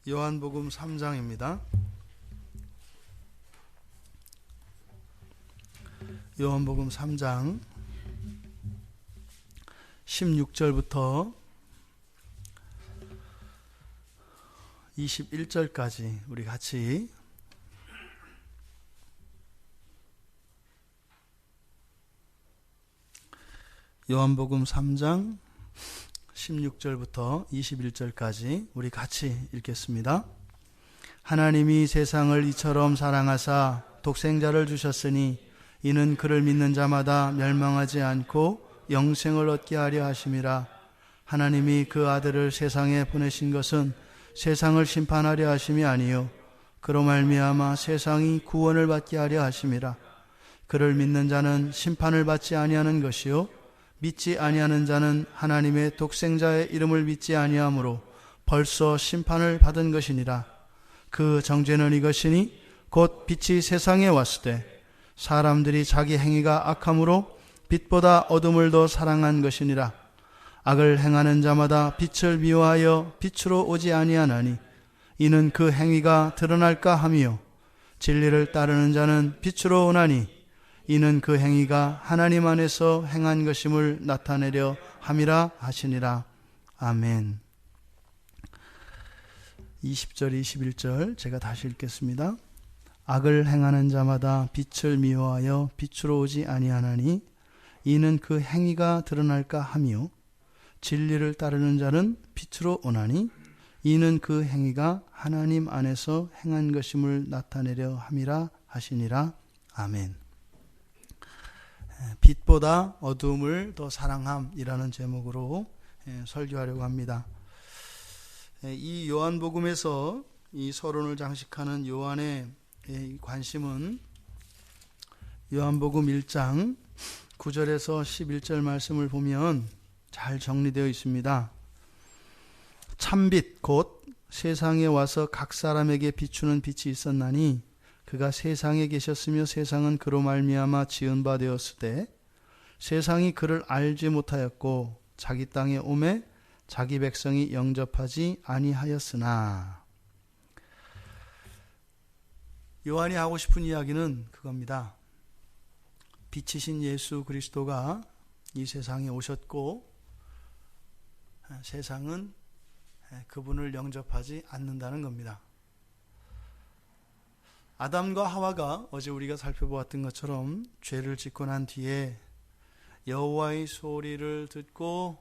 요한복음 3장입니다. 요한복음 3장 16절부터 21절까지 우리 같이 요한복음 3장 16절부터 21절까지 우리 같이 읽겠습니다. 하나님이 세상을 이처럼 사랑하사 독생자를 주셨으니 이는 그를 믿는 자마다 멸망하지 않고 영생을 얻게 하려 하심이라. 하나님이 그 아들을 세상에 보내신 것은 세상을 심판하려 하심이 아니요 그로 말미암아 세상이 구원을 받게 하려 하심이라. 그를 믿는 자는 심판을 받지 아니하는 것이요 믿지 아니하는 자는 하나님의 독생자의 이름을 믿지 아니하므로 벌써 심판을 받은 것이니라. 그 정죄는 이것이니 곧 빛이 세상에 왔을 때 사람들이 자기 행위가 악함으로 빛보다 어둠을 더 사랑한 것이니라. 악을 행하는 자마다 빛을 미워하여 빛으로 오지 아니하나니 이는 그 행위가 드러날까 함이요 진리를 따르는 자는 빛으로 오나니 이는 그 행위가 하나님 안에서 행한 것임을 나타내려 함이라 하시니라. 아멘. 20절 21절 제가 다시 읽겠습니다. 악을 행하는 자마다 빛을 미워하여 빛으로 오지 아니하나니 이는 그 행위가 드러날까 함이요 진리를 따르는 자는 빛으로 오나니 이는 그 행위가 하나님 안에서 행한 것임을 나타내려 함이라 하시니라. 아멘. 빛보다 어둠을 더 사랑함이라는 제목으로 설교하려고 합니다. 이 요한복음에서 이 서론을 장식하는 요한의 관심은 요한복음 1장 9절에서 11절 말씀을 보면 잘 정리되어 있습니다. 참빛 곧 세상에 와서 각 사람에게 비추는 빛이 있었나니 그가 세상에 계셨으며 세상은 그로 말미암아 지은 바 되었을 때 세상이 그를 알지 못하였고 자기 땅에 오매 자기 백성이 영접하지 아니하였으나. 요한이 하고 싶은 이야기는 그겁니다. 빛이신 예수 그리스도가 이 세상에 오셨고 세상은 그분을 영접하지 않는다는 겁니다. 아담과 하와가 어제 우리가 살펴보았던 것처럼 죄를 짓고 난 뒤에 여호와의 소리를 듣고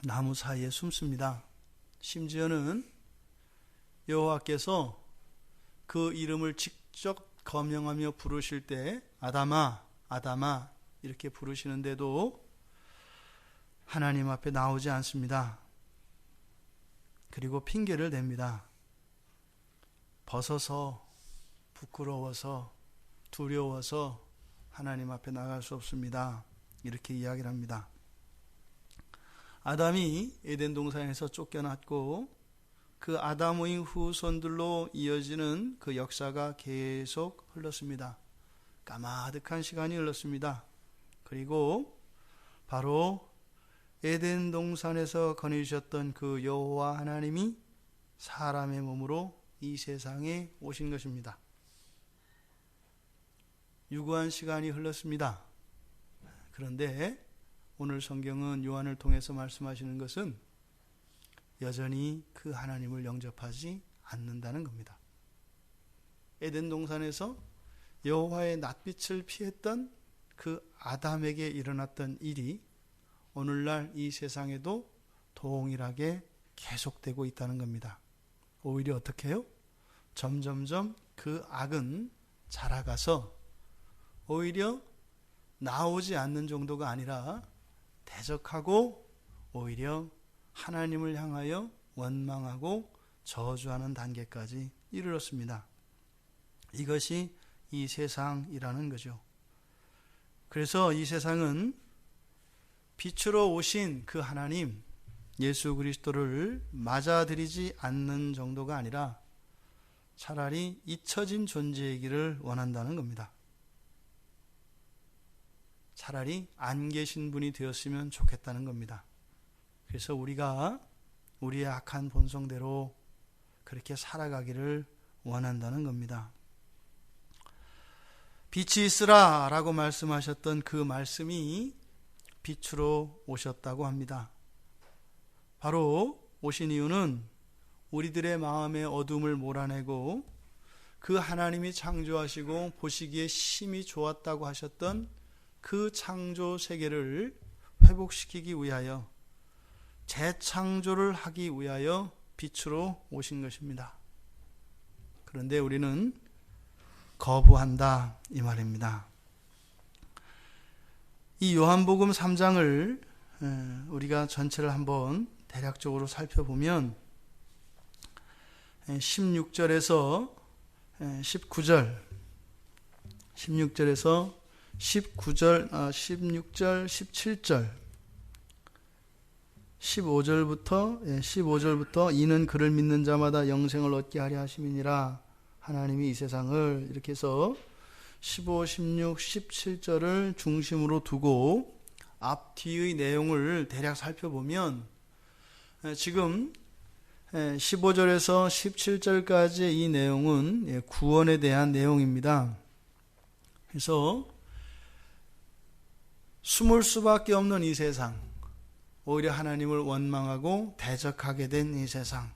나무 사이에 숨습니다. 심지어는 여호와께서 그 이름을 직접 거명하며 부르실 때 아담아 아담아 이렇게 부르시는데도 하나님 앞에 나오지 않습니다. 그리고 핑계를 댑니다. 벗어서 부끄러워서 두려워서 하나님 앞에 나갈 수 없습니다. 이렇게 이야기를 합니다. 아담이 에덴 동산에서 쫓겨났고 그 아담의 후손들로 이어지는 그 역사가 계속 흘렀습니다. 까마득한 시간이 흘렀습니다. 그리고 바로 에덴 동산에서 거느리셨던 그 여호와 하나님이 사람의 몸으로 이 세상에 오신 것입니다. 유구한 시간이 흘렀습니다. 그런데 오늘 성경은 요한을 통해서 말씀하시는 것은 여전히 그 하나님을 영접하지 않는다는 겁니다. 에덴 동산에서 여호와의 낯빛을 피했던 그 아담에게 일어났던 일이 오늘날 이 세상에도 동일하게 계속되고 있다는 겁니다. 오히려 어떻게 해요? 점점점 그 악은 자라가서 오히려 나오지 않는 정도가 아니라 대적하고 오히려 하나님을 향하여 원망하고 저주하는 단계까지 이르렀습니다. 이것이 이 세상이라는 거죠. 그래서 이 세상은 빛으로 오신 그 하나님 예수 그리스도를 맞아들이지 않는 정도가 아니라 차라리 잊혀진 존재이기를 원한다는 겁니다. 차라리 안 계신 분이 되었으면 좋겠다는 겁니다. 그래서 우리가 우리의 악한 본성대로 그렇게 살아가기를 원한다는 겁니다. 빛이 있으라 라고 말씀하셨던 그 말씀이 빛으로 오셨다고 합니다. 바로 오신 이유는 우리들의 마음의 어둠을 몰아내고 그 하나님이 창조하시고 보시기에 심히 좋았다고 하셨던 그 창조 세계를 회복시키기 위하여, 재창조를 하기 위하여 빛으로 오신 것입니다. 그런데 우리는 거부한다 이 말입니다. 이 요한복음 3장을 우리가 전체를 한번 대략적으로 살펴보면 16절에서 19절, 16절에서 16절, 17절, 15절부터 이는 그를 믿는 자마다 영생을 얻게 하려 하심이니라. 하나님이 이 세상을, 이렇게 해서 15, 16, 17절을 중심으로 두고 앞뒤의 내용을 대략 살펴보면 지금 15절에서 17절까지의 이 내용은 구원에 대한 내용입니다. 그래서 숨을 수밖에 없는 이 세상, 오히려 하나님을 원망하고 대적하게 된 이 세상,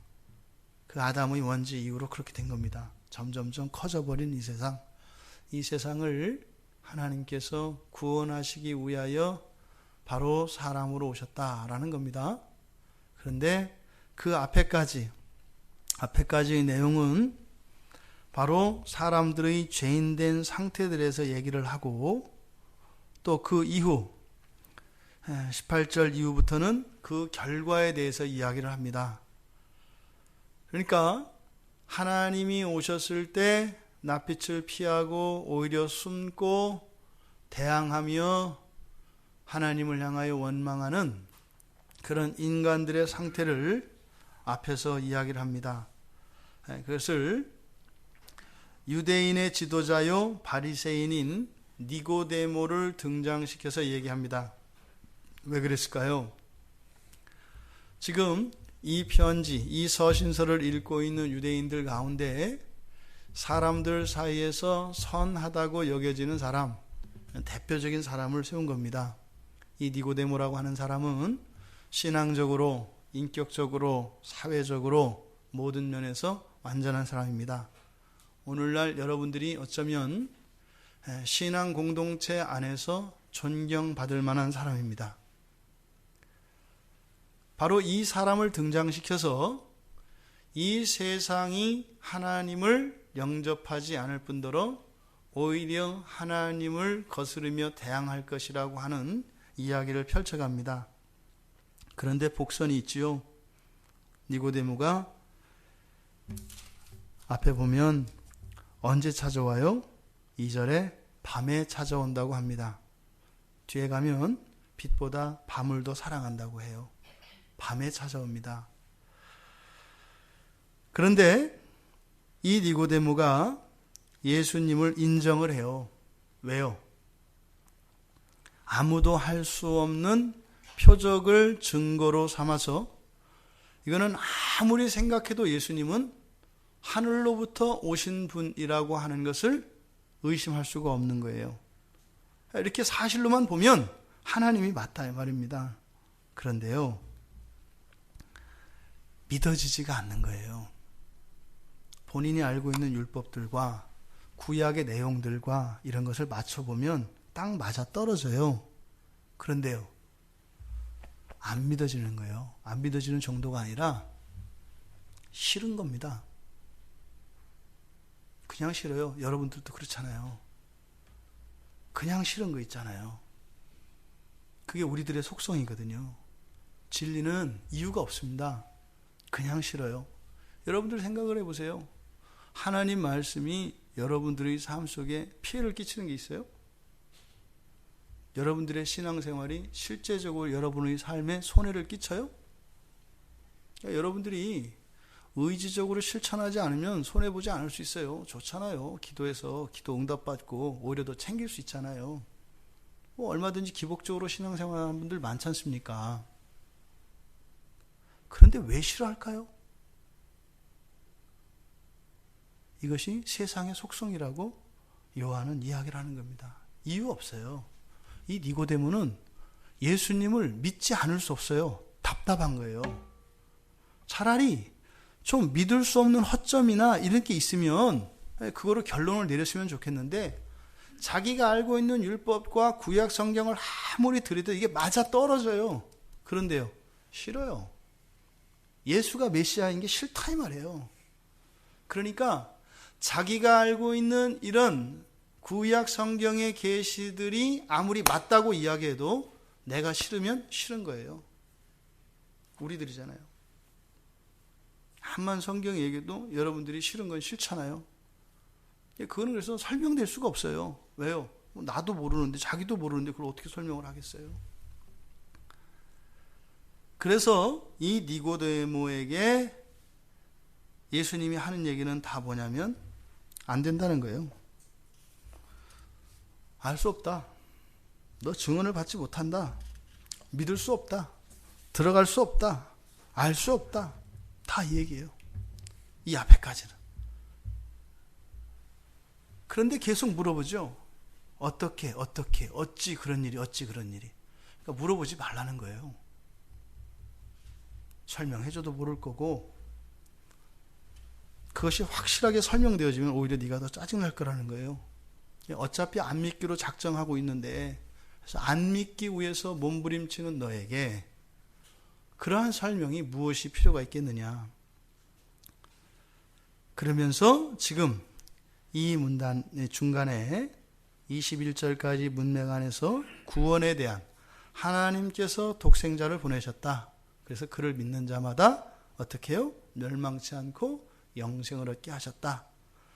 그 아담의 원죄 이후로 그렇게 된 겁니다. 점점점 커져버린 이 세상, 이 세상을 하나님께서 구원하시기 위하여 바로 사람으로 오셨다라는 겁니다. 그런데 그 앞에까지의 내용은 바로 사람들의 죄인된 상태들에서 얘기를 하고, 또 그 이후 18절 이후부터는 그 결과에 대해서 이야기를 합니다. 그러니까 하나님이 오셨을 때 낯빛을 피하고 오히려 숨고 대항하며 하나님을 향하여 원망하는 그런 인간들의 상태를 앞에서 이야기를 합니다. 그것을 유대인의 지도자요 바리새인인 니고데모를 등장시켜서 얘기합니다. 왜 그랬을까요? 지금 이 편지, 이 서신서를 읽고 있는 유대인들 가운데 사람들 사이에서 선하다고 여겨지는 사람, 대표적인 사람을 세운 겁니다. 이 니고데모라고 하는 사람은 신앙적으로, 인격적으로, 사회적으로 모든 면에서 완전한 사람입니다. 오늘날 여러분들이 어쩌면 신앙 공동체 안에서 존경받을 만한 사람입니다. 바로 이 사람을 등장시켜서 이 세상이 하나님을 영접하지 않을 뿐더러 오히려 하나님을 거스르며 대항할 것이라고 하는 이야기를 펼쳐갑니다. 그런데 복선이 있지요. 니고데모가 앞에 보면 언제 찾아와요? 2절에 밤에 찾아온다고 합니다. 뒤에 가면 빛보다 밤을 더 사랑한다고 해요. 밤에 찾아옵니다. 그런데 이 니고데모가 예수님을 인정을 해요. 왜요? 아무도 할 수 없는 표적을 증거로 삼아서, 이거는 아무리 생각해도 예수님은 하늘로부터 오신 분이라고 하는 것을 의심할 수가 없는 거예요. 이렇게 사실로만 보면 하나님이 맞다 이 말입니다. 그런데요, 믿어지지가 않는 거예요. 본인이 알고 있는 율법들과 구약의 내용들과 이런 것을 맞춰보면 딱 맞아 떨어져요. 그런데요, 안 믿어지는 거예요. 안 믿어지는 정도가 아니라 싫은 겁니다. 그냥 싫어요. 여러분들도 그렇잖아요. 그냥 싫은 거 있잖아요. 그게 우리들의 속성이거든요. 진리는 이유가 없습니다. 그냥 싫어요. 여러분들 생각을 해보세요. 하나님 말씀이 여러분들의 삶 속에 피해를 끼치는 게 있어요? 여러분들의 신앙생활이 실제적으로 여러분의 삶에 손해를 끼쳐요? 그러니까 여러분들이 의지적으로 실천하지 않으면 손해보지 않을 수 있어요. 좋잖아요. 기도해서 기도 응답받고 오히려 더 챙길 수 있잖아요. 뭐 얼마든지 기복적으로 신앙생활하는 분들 많지 않습니까? 그런데 왜 싫어할까요? 이것이 세상의 속성이라고 요한은 이야기를 하는 겁니다. 이유 없어요. 이 니고데모는 예수님을 믿지 않을 수 없어요. 답답한 거예요. 차라리 좀 믿을 수 없는 허점이나 이런 게 있으면 그거로 결론을 내렸으면 좋겠는데, 자기가 알고 있는 율법과 구약 성경을 아무리 들여도 이게 맞아 떨어져요. 그런데요, 싫어요. 예수가 메시아인 게 싫다 이 말이에요. 그러니까 자기가 알고 있는 이런 구약 성경의 계시들이 아무리 맞다고 이야기해도 내가 싫으면 싫은 거예요. 우리들이잖아요. 한만 성경 얘기도 여러분들이 싫은 건 싫잖아요. 그거는 그래서 설명될 수가 없어요. 왜요? 나도 모르는데, 자기도 모르는데 그걸 어떻게 설명을 하겠어요? 그래서 이 니고데모에게 예수님이 하는 얘기는 다 뭐냐면, 안 된다는 거예요. 알 수 없다. 너 증언을 받지 못한다. 믿을 수 없다. 들어갈 수 없다. 알 수 없다. 다 이 얘기예요. 이 앞에까지는. 그런데 계속 물어보죠. 어떻게, 어찌 그런 일이. 그러니까 물어보지 말라는 거예요. 설명해줘도 모를 거고, 그것이 확실하게 설명되어지면 오히려 네가 더 짜증날 거라는 거예요. 어차피 안 믿기로 작정하고 있는데, 그래서 안 믿기 위해서 몸부림치는 너에게 그러한 설명이 무엇이 필요가 있겠느냐. 그러면서 지금 이 문단의 중간에 21절까지 문맥 안에서 구원에 대한, 하나님께서 독생자를 보내셨다. 그래서 그를 믿는 자마다 어떻게 해요? 멸망치 않고 영생을 얻게 하셨다.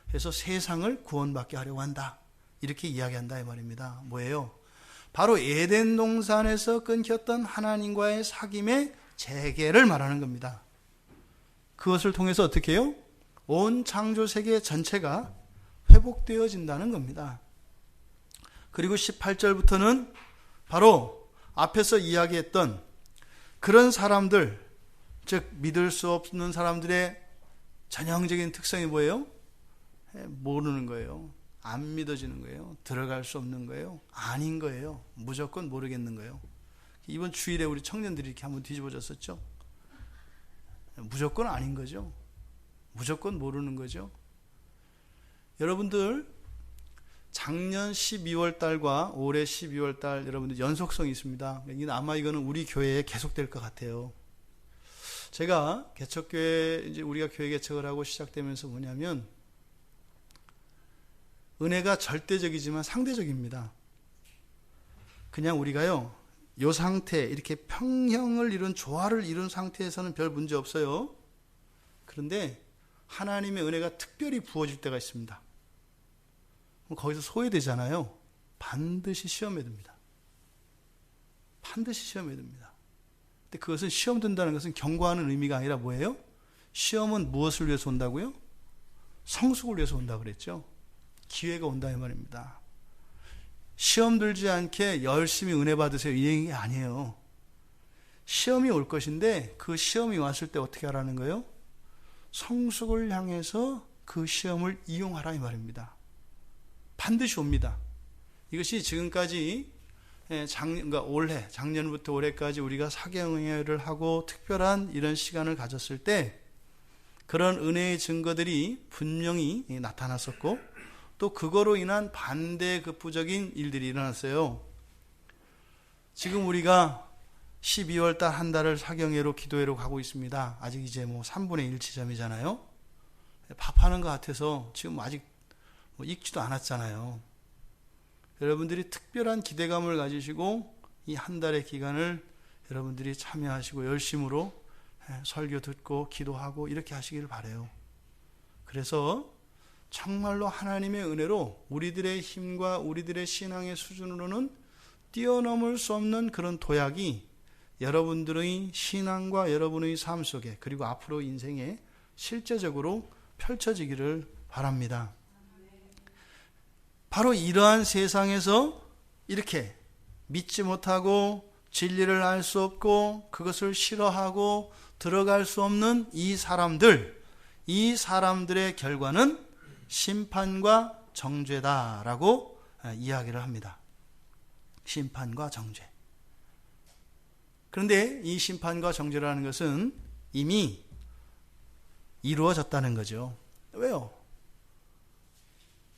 그래서 세상을 구원받게 하려고 한다. 이렇게 이야기한다 이 말입니다. 뭐예요? 바로 에덴 동산에서 끊겼던 하나님과의 사귐의 재개를 말하는 겁니다. 그것을 통해서 어떻게 해요? 온 창조세계 전체가 회복되어진다는 겁니다. 그리고 18절부터는 바로 앞에서 이야기했던 그런 사람들, 즉 믿을 수 없는 사람들의 전형적인 특성이 뭐예요? 모르는 거예요. 안 믿어지는 거예요. 들어갈 수 없는 거예요. 아닌 거예요. 무조건 모르겠는 거예요. 이번 주일에 우리 청년들이 이렇게 한번 뒤집어졌었죠. 무조건 아닌 거죠. 무조건 모르는 거죠. 여러분들 작년 12월 달과 올해 12월 달 여러분들 연속성이 있습니다. 아마 이거는 우리 교회에 계속될 것 같아요. 제가 개척교회, 이제 우리가 교회 개척을 하고 시작되면서 뭐냐면, 은혜가 절대적이지만 상대적입니다. 그냥 우리가요, 요 상태, 이렇게 평형을 이룬, 조화를 이룬 상태에서는 별 문제 없어요. 그런데 하나님의 은혜가 특별히 부어질 때가 있습니다. 거기서 소외되잖아요. 반드시 시험에 듭니다. 반드시 시험에 듭니다. 근데 그것은 시험 든다는 것은 경고하는 의미가 아니라 뭐예요? 시험은 무엇을 위해서 온다고요? 성숙을 위해서 온다고 그랬죠. 기회가 온다 이 말입니다. 시험 들지 않게 열심히 은혜 받으세요 이 얘기 아니에요. 시험이 올 것인데 그 시험이 왔을 때 어떻게 하라는 거예요? 성숙을 향해서 그 시험을 이용하라 이 말입니다. 반드시 옵니다. 이것이 지금까지 그러니까 올해, 작년부터 올해까지 우리가 사경회를 하고 특별한 이런 시간을 가졌을 때 그런 은혜의 증거들이 분명히 나타났었고, 또 그거로 인한 반대급부적인 일들이 일어났어요. 지금 우리가 12월 달 한 달을 사경회로 기도회로 가고 있습니다. 아직 이제 3분의 1 지점이잖아요. 밥하는 것 같아서 지금 아직 익지도 않았잖아요. 여러분들이 특별한 기대감을 가지시고 이 한 달의 기간을 여러분들이 참여하시고 열심으로 설교 듣고 기도하고 이렇게 하시기를 바라요. 그래서 정말로 하나님의 은혜로 우리들의 힘과 우리들의 신앙의 수준으로는 뛰어넘을 수 없는 그런 도약이 여러분들의 신앙과 여러분의 삶 속에, 그리고 앞으로 인생에 실제적으로 펼쳐지기를 바랍니다. 바로 이러한 세상에서 이렇게 믿지 못하고 진리를 알 수 없고 그것을 싫어하고 들어갈 수 없는 이 사람들의 결과는 심판과 정죄다라고 이야기를 합니다. 심판과 정죄. 그런데 이 심판과 정죄라는 것은 이미 이루어졌다는 거죠. 왜요?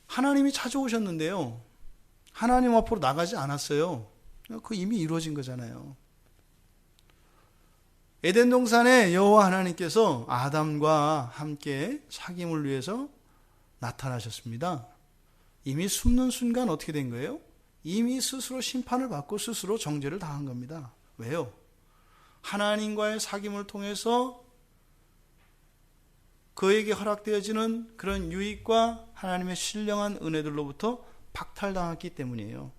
하나님이 찾아오셨는데요. 하나님 앞으로 나가지 않았어요. 그 이미 이루어진 거잖아요. 에덴 동산에 여호와 하나님께서 아담과 함께 사귐을 위해서 나타나셨습니다. 이미 숨는 순간 어떻게 된 거예요? 이미 스스로 심판을 받고 스스로 정죄를 당한 겁니다. 왜요? 하나님과의 사귐을 통해서 그에게 허락되어지는 그런 유익과 하나님의 신령한 은혜들로부터 박탈당했기 때문이에요.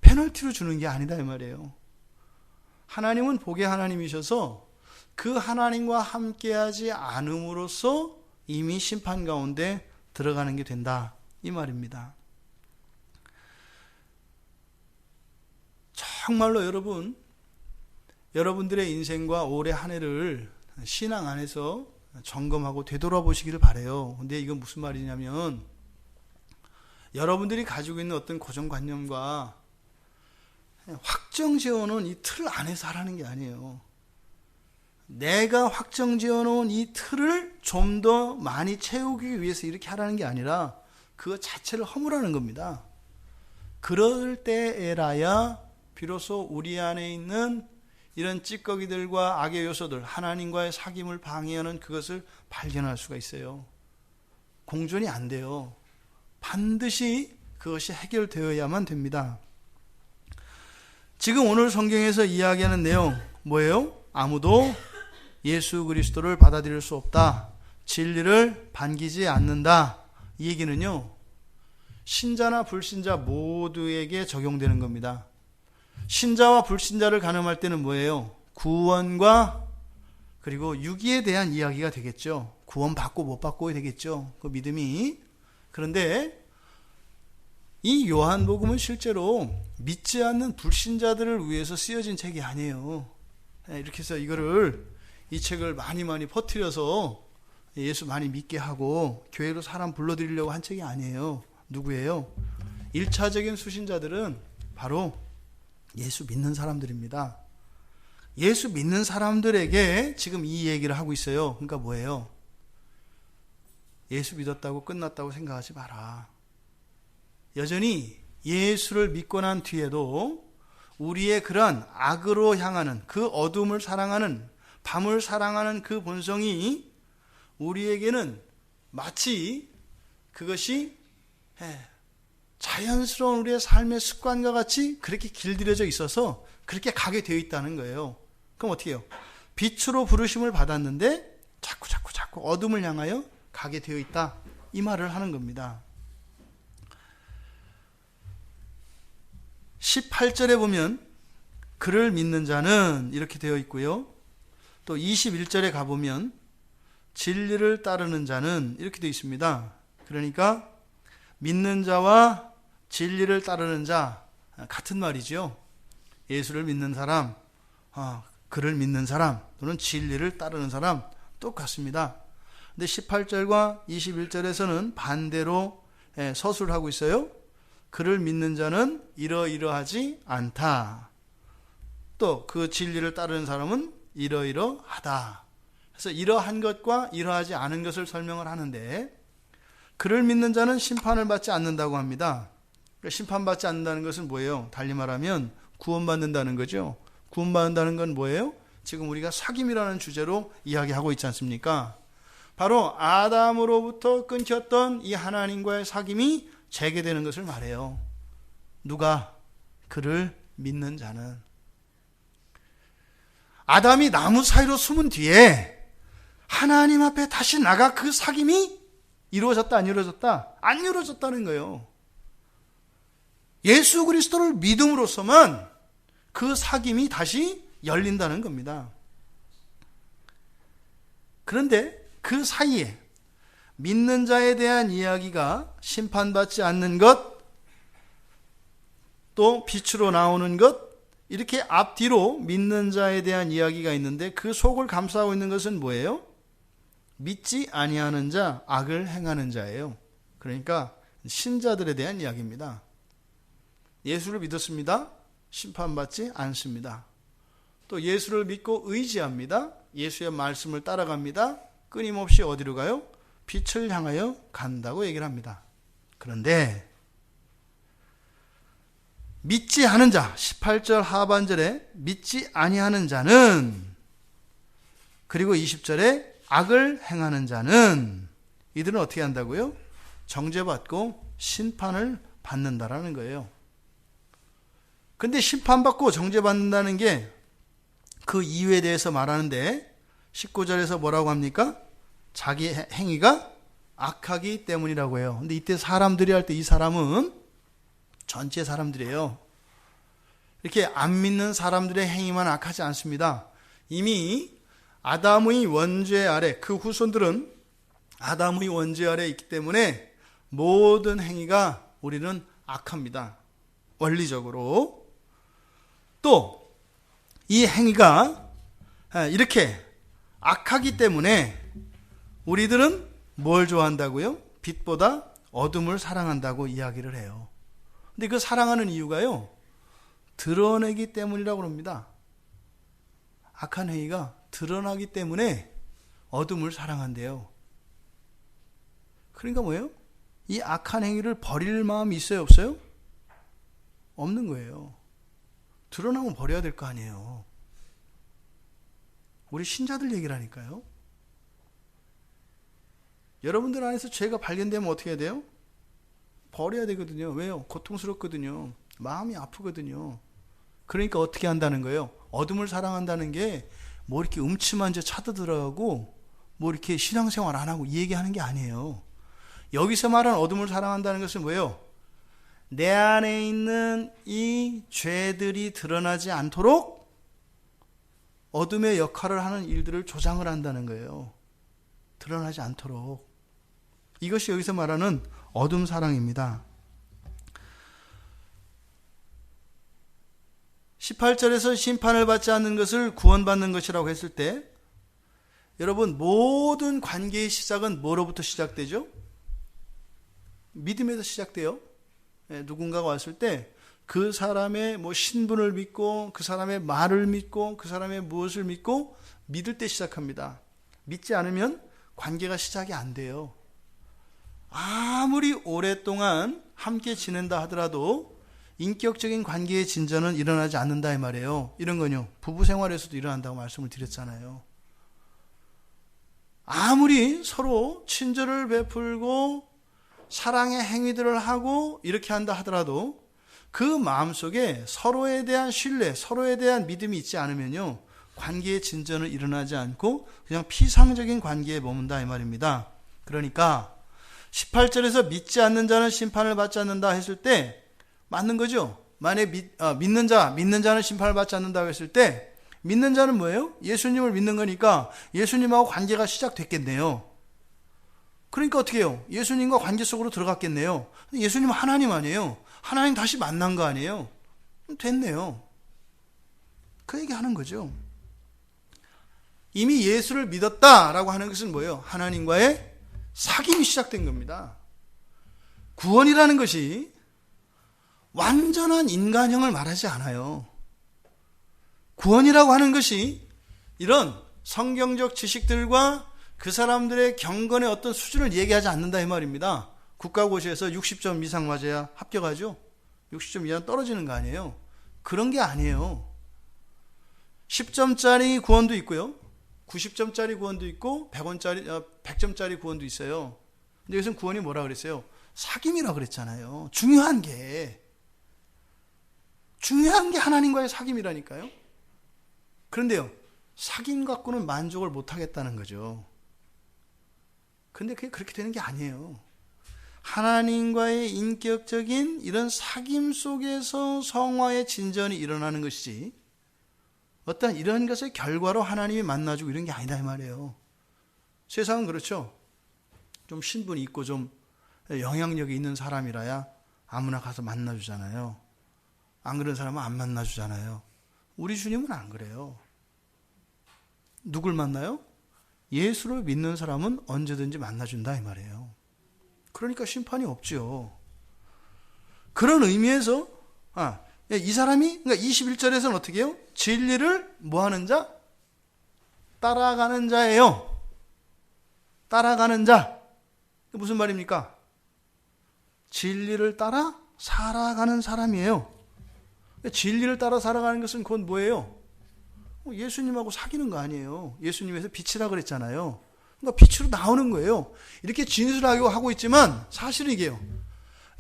페널티로 주는 게 아니다 이 말이에요. 하나님은 복의 하나님이셔서 그 하나님과 함께하지 않음으로써 이미 심판 가운데 들어가는 게 된다 이 말입니다. 정말로 여러분들의 인생과 올해 한 해를 신앙 안에서 점검하고 되돌아보시기를 바라요. 근데 이건 무슨 말이냐면 여러분들이 가지고 있는 어떤 고정관념과 확정 지어놓은 이 틀 안에서 하라는 게 아니에요. 내가 확정 지어놓은 이 틀을 좀 더 많이 채우기 위해서 이렇게 하라는 게 아니라 그것 자체를 허물하는 겁니다. 그럴 때에라야 비로소 우리 안에 있는 이런 찌꺼기들과 악의 요소들, 하나님과의 사귐을 방해하는 그것을 발견할 수가 있어요. 공존이 안 돼요. 반드시 그것이 해결되어야만 됩니다. 지금 오늘 성경에서 이야기하는 내용 뭐예요? 아무도 예수 그리스도를 받아들일 수 없다. 진리를 반기지 않는다. 이 얘기는요, 신자나 불신자 모두에게 적용되는 겁니다. 신자와 불신자를 가늠할 때는 뭐예요? 구원과 그리고 유기에 대한 이야기가 되겠죠. 구원 받고 못 받고 되겠죠. 그 믿음이. 그런데 이 요한복음은 실제로 믿지 않는 불신자들을 위해서 쓰여진 책이 아니에요. 이렇게 해서 이 책을 많이 퍼뜨려서 예수 많이 믿게 하고 교회로 사람 불러들이려고 한 책이 아니에요. 누구예요? 1차적인 수신자들은 바로 예수 믿는 사람들입니다. 예수 믿는 사람들에게 지금 이 얘기를 하고 있어요. 그러니까 뭐예요? 예수 믿었다고 끝났다고 생각하지 마라. 여전히 예수를 믿고 난 뒤에도 우리의 그러한 악으로 향하는 그 어둠을 사랑하는 밤을 사랑하는 그 본성이 우리에게는 마치 그것이 자연스러운 우리의 삶의 습관과 같이 그렇게 길들여져 있어서 그렇게 가게 되어 있다는 거예요. 그럼 어떻게 해요? 빛으로 부르심을 받았는데 자꾸 어둠을 향하여 가게 되어 있다. 이 말을 하는 겁니다. 18절에 보면 그를 믿는 자는 이렇게 되어 있고요. 또 21절에 가보면 진리를 따르는 자는 이렇게 되어 있습니다. 그러니까 믿는 자와 진리를 따르는 자 같은 말이죠. 예수를 믿는 사람, 그를 믿는 사람 또는 진리를 따르는 사람 똑같습니다. 근데 18절과 21절에서는 반대로 서술하고 있어요. 그를 믿는 자는 이러이러하지 않다. 또 그 진리를 따르는 사람은 이러이러하다. 그래서 이러한 것과 이러하지 않은 것을 설명을 하는데 그를 믿는 자는 심판을 받지 않는다고 합니다. 그러니까 심판받지 않는다는 것은 뭐예요? 달리 말하면 구원받는다는 거죠. 구원받는다는 건 뭐예요? 지금 우리가 사귐이라는 주제로 이야기하고 있지 않습니까? 바로 아담으로부터 끊겼던 이 하나님과의 사귐이 재개되는 것을 말해요. 누가? 그를 믿는 자는. 아담이 나무 사이로 숨은 뒤에 하나님 앞에 다시 나가 그 사귐이 이루어졌다 안 이루어졌다? 안 이루어졌다는 거예요. 예수 그리스도를 믿음으로써만 그 사귐이 다시 열린다는 겁니다. 그런데 그 사이에 믿는 자에 대한 이야기가 심판받지 않는 것, 또 빛으로 나오는 것, 이렇게 앞뒤로 믿는 자에 대한 이야기가 있는데 그 속을 감싸고 있는 것은 뭐예요? 믿지 아니하는 자, 악을 행하는 자예요. 그러니까 신자들에 대한 이야기입니다. 예수를 믿었습니다. 심판받지 않습니다. 또 예수를 믿고 의지합니다. 예수의 말씀을 따라갑니다. 끊임없이 어디로 가요? 빛을 향하여 간다고 얘기를 합니다. 그런데 믿지 않은 자, 18절 하반절에 믿지 아니하는 자는, 그리고 20절에 악을 행하는 자는, 이들은 어떻게 한다고요? 정죄받고 심판을 받는다라는 거예요. 근데 심판받고 정죄받는다는 게 그 이유에 대해서 말하는데 19절에서 뭐라고 합니까? 자기 행위가 악하기 때문이라고 해요. 근데 이때 사람들이 할 때 이 사람은 전체 사람들이에요. 이렇게 안 믿는 사람들의 행위만 악하지 않습니다. 이미 아담의 원죄 아래, 그 후손들은 아담의 원죄 아래 있기 때문에 모든 행위가 우리는 악합니다. 원리적으로. 또 이 행위가 이렇게 악하기 때문에 우리들은 뭘 좋아한다고요? 빛보다 어둠을 사랑한다고 이야기를 해요. 근데 그 사랑하는 이유가요, 드러내기 때문이라고 합니다. 악한 행위가 드러나기 때문에 어둠을 사랑한대요. 그러니까 뭐예요? 이 악한 행위를 버릴 마음이 있어요, 없어요? 없는 거예요. 드러나면 버려야 될 거 아니에요. 우리 신자들 얘기를 하니까요. 여러분들 안에서 죄가 발견되면 어떻게 해야 돼요? 버려야 되거든요. 왜요? 고통스럽거든요. 마음이 아프거든요. 그러니까 어떻게 한다는 거예요? 어둠을 사랑한다는 게 뭐 이렇게 음침한 데 찾아들어가고 뭐 이렇게 신앙생활 안 하고 이 얘기하는 게 아니에요. 여기서 말하는 어둠을 사랑한다는 것은 뭐예요? 내 안에 있는 이 죄들이 드러나지 않도록 어둠의 역할을 하는 일들을 조장을 한다는 거예요. 드러나지 않도록. 이것이 여기서 말하는 어둠 사랑입니다. 18절에서 심판을 받지 않는 것을 구원받는 것이라고 했을 때, 여러분, 모든 관계의 시작은 뭐로부터 시작되죠? 믿음에서 시작돼요. 누군가가 왔을 때 그 사람의 뭐 신분을 믿고, 그 사람의 말을 믿고, 그 사람의 무엇을 믿고 믿을 때 시작합니다. 믿지 않으면 관계가 시작이 안 돼요. 아무리 오랫동안 함께 지낸다 하더라도 인격적인 관계의 진전은 일어나지 않는다 이 말이에요. 이런 건요, 부부 생활에서도 일어난다고 말씀을 드렸잖아요. 아무리 서로 친절을 베풀고 사랑의 행위들을 하고 이렇게 한다 하더라도 그 마음속에 서로에 대한 신뢰, 서로에 대한 믿음이 있지 않으면요, 관계의 진전은 일어나지 않고 그냥 피상적인 관계에 머문다 이 말입니다. 그러니까 18절에서 믿지 않는 자는 심판을 받지 않는다 했을 때 맞는 거죠. 만약에 믿는 자는 심판을 받지 않는다고 했을 때 믿는 자는 뭐예요? 예수님을 믿는 거니까 예수님하고 관계가 시작됐겠네요. 그러니까 어떻게 해요? 예수님과 관계 속으로 들어갔겠네요. 예수님은 하나님 아니에요. 하나님 다시 만난 거 아니에요? 됐네요. 그 얘기하는 거죠. 이미 예수를 믿었다라고 하는 것은 뭐예요? 하나님과의 사귐이 시작된 겁니다. 구원이라는 것이 완전한 인간형을 말하지 않아요. 구원이라고 하는 것이 이런 성경적 지식들과 그 사람들의 경건의 어떤 수준을 얘기하지 않는다 이 말입니다. 국가고시에서 60점 이상 맞아야 합격하죠. 60점 이상 떨어지는 거 아니에요. 그런 게 아니에요. 10점짜리 구원도 있고요, 90점짜리 구원도 있고 100점짜리 구원도 있어요. 근데 여기서는 구원이 뭐라 그랬어요? 사귐이라 그랬잖아요. 중요한 게 하나님과의 사귐이라니까요. 그런데요, 사귐 갖고는 만족을 못 하겠다는 거죠. 근데 그게 그렇게 되는 게 아니에요. 하나님과의 인격적인 이런 사귐 속에서 성화의 진전이 일어나는 것이지, 어떤 이런 것의 결과로 하나님이 만나주고 이런 게 아니다 이 말이에요. 세상은 그렇죠. 좀 신분이 있고 좀 영향력이 있는 사람이라야 아무나 가서 만나주잖아요. 안 그런 사람은 안 만나주잖아요. 우리 주님은 안 그래요. 누굴 만나요? 예수를 믿는 사람은 언제든지 만나준다 이 말이에요. 그러니까 심판이 없죠. 그런 의미에서 이 사람이 그러니까 21절에서는 어떻게 해요? 진리를 뭐하는 자? 따라가는 자예요. 따라가는 자. 무슨 말입니까? 진리를 따라 살아가는 사람이에요. 진리를 따라 살아가는 것은 그건 뭐예요? 예수님하고 사귀는 거 아니에요. 예수님에서 빛이라 그랬잖아요. 그러니까 빛으로 나오는 거예요. 이렇게 진술하고 하고 있지만 사실은 이게요.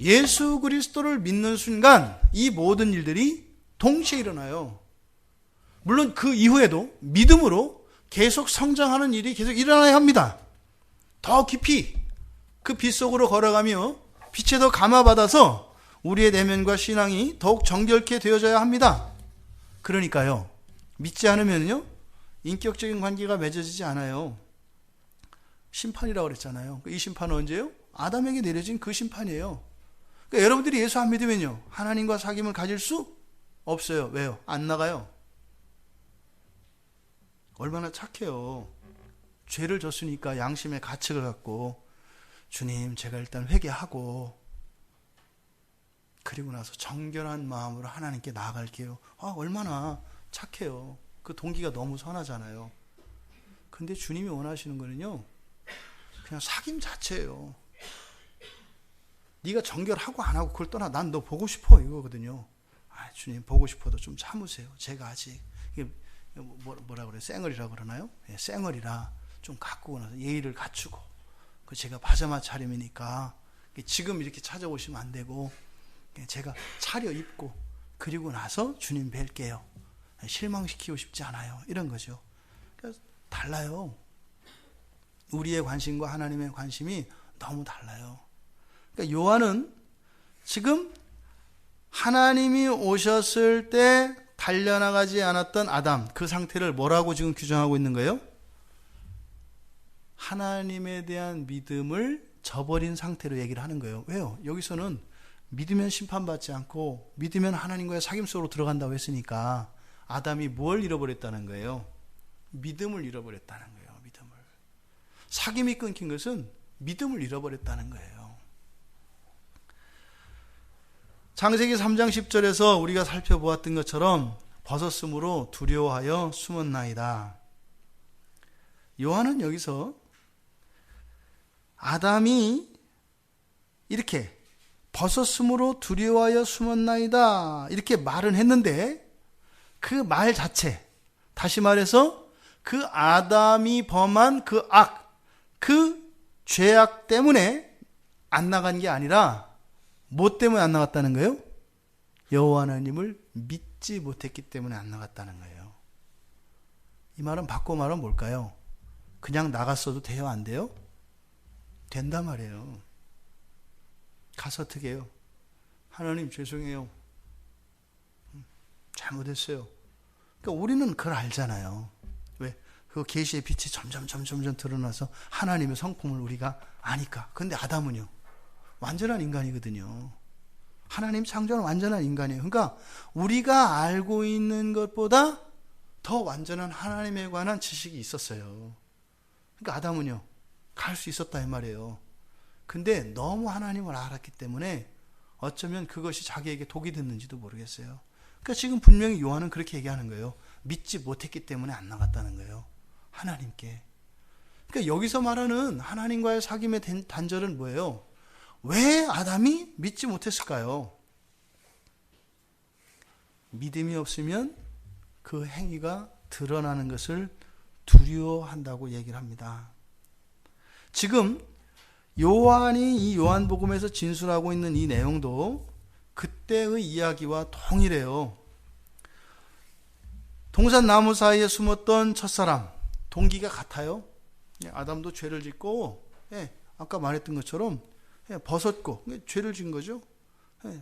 예수 그리스도를 믿는 순간 이 모든 일들이 동시에 일어나요. 물론 그 이후에도 믿음으로 계속 성장하는 일이 계속 일어나야 합니다. 더 깊이 그 빛 속으로 걸어가며 빛에 더 감화받아서 우리의 내면과 신앙이 더욱 정결케 되어져야 합니다. 그러니까요. 믿지 않으면요. 인격적인 관계가 맺어지지 않아요. 심판이라고 그랬잖아요. 이 심판은 언제예요? 아담에게 내려진 그 심판이에요. 그러니까 여러분들이 예수 안 믿으면요. 하나님과 사귐을 가질 수 없어요. 왜요? 안 나가요. 얼마나 착해요. 죄를 졌으니까 양심의 가책을 갖고 주님 제가 일단 회개하고 그리고 나서 정결한 마음으로 하나님께 나아갈게요. 얼마나 착해요. 그 동기가 너무 선하잖아요. 근데 주님이 원하시는 거는요. 그냥 사귐 자체예요. 네가 정결하고 안 하고 그걸 떠나 난 너 보고 싶어 이거거든요. 주님 보고 싶어도 좀 참으세요. 제가 아직 이게 뭐라 그래요? 쌩얼이라 그러나요? 쌩얼이라 좀 가꾸고 나서 예의를 갖추고 그 제가 파자마 차림이니까 지금 이렇게 찾아오시면 안 되고 제가 차려입고 그리고 나서 주님 뵐게요. 실망시키고 싶지 않아요. 이런 거죠. 그러니까 달라요. 우리의 관심과 하나님의 관심이 너무 달라요. 그러니까 요한은 지금 하나님이 오셨을 때 달려나가지 않았던 아담, 그 상태를 뭐라고 지금 규정하고 있는 거예요? 하나님에 대한 믿음을 저버린 상태로 얘기를 하는 거예요. 왜요? 여기서는 믿으면 심판받지 않고 믿으면 하나님과의 사귐 속으로 들어간다고 했으니까 아담이 뭘 잃어버렸다는 거예요? 믿음을 잃어버렸다는 거예요. 믿음을. 사귐이 끊긴 것은 믿음을 잃어버렸다는 거예요. 창세기 3장 10절에서 우리가 살펴보았던 것처럼 벗었으므로 두려워하여 숨었나이다. 요한은 여기서 아담이 이렇게 벗었으므로 두려워하여 숨었나이다 이렇게 말은 했는데 그 말 자체, 다시 말해서 그 아담이 범한 그 악, 그 죄악 때문에 안 나간 게 아니라 뭐 때문에 안 나갔다는 거예요? 여호와 하나님을 믿지 못했기 때문에 안 나갔다는 거예요. 이 말은 바꿔 말하면 뭘까요? 그냥 나갔어도 돼요? 안 돼요? 된단 말이에요. 가서 어떻게 해요? 하나님 죄송해요. 잘못했어요. 그러니까 우리는 그걸 알잖아요. 왜? 그 계시의 빛이 점점 드러나서 하나님의 성품을 우리가 아니까. 근데 아담은요. 완전한 인간이거든요. 하나님 창조는 완전한 인간이에요. 그러니까 우리가 알고 있는 것보다 더 완전한 하나님에 관한 지식이 있었어요. 그러니까 아담은요. 갈 수 있었다 이 말이에요. 근데 너무 하나님을 알았기 때문에 어쩌면 그것이 자기에게 독이 됐는지도 모르겠어요. 그러니까 지금 분명히 요한은 그렇게 얘기하는 거예요. 믿지 못했기 때문에 안 나갔다는 거예요. 하나님께. 그러니까 여기서 말하는 하나님과의 사귐의 단절은 뭐예요? 왜 아담이 믿지 못했을까요? 믿음이 없으면 그 행위가 드러나는 것을 두려워한다고 얘기를 합니다. 지금 요한이 이 요한복음에서 진술하고 있는 이 내용도 그때의 이야기와 동일해요. 동산나무 사이에 숨었던 첫사람, 동기가 같아요. 아담도 죄를 짓고 아까 말했던 것처럼 벗었고 죄를 지은 거죠.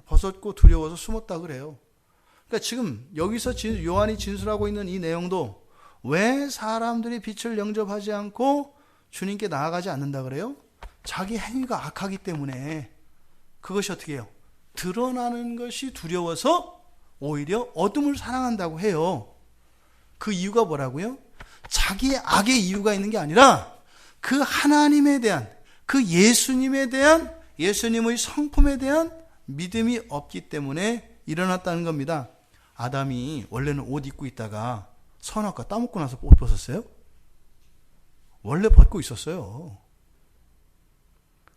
벗었고 두려워서 숨었다 그래요. 그러니까 지금 여기서 요한이 진술하고 있는 이 내용도 왜 사람들이 빛을 영접하지 않고 주님께 나아가지 않는다 그래요? 자기 행위가 악하기 때문에 그것이 어떻게 해요? 드러나는 것이 두려워서 오히려 어둠을 사랑한다고 해요. 그 이유가 뭐라고요? 자기의 악의 이유가 있는 게 아니라 그 하나님에 대한, 그 예수님에 대한, 예수님의 성품에 대한 믿음이 없기 때문에 일어났다는 겁니다. 아담이 원래는 옷 입고 있다가 선악과 따먹고 나서 옷 벗었어요? 원래 벗고 있었어요.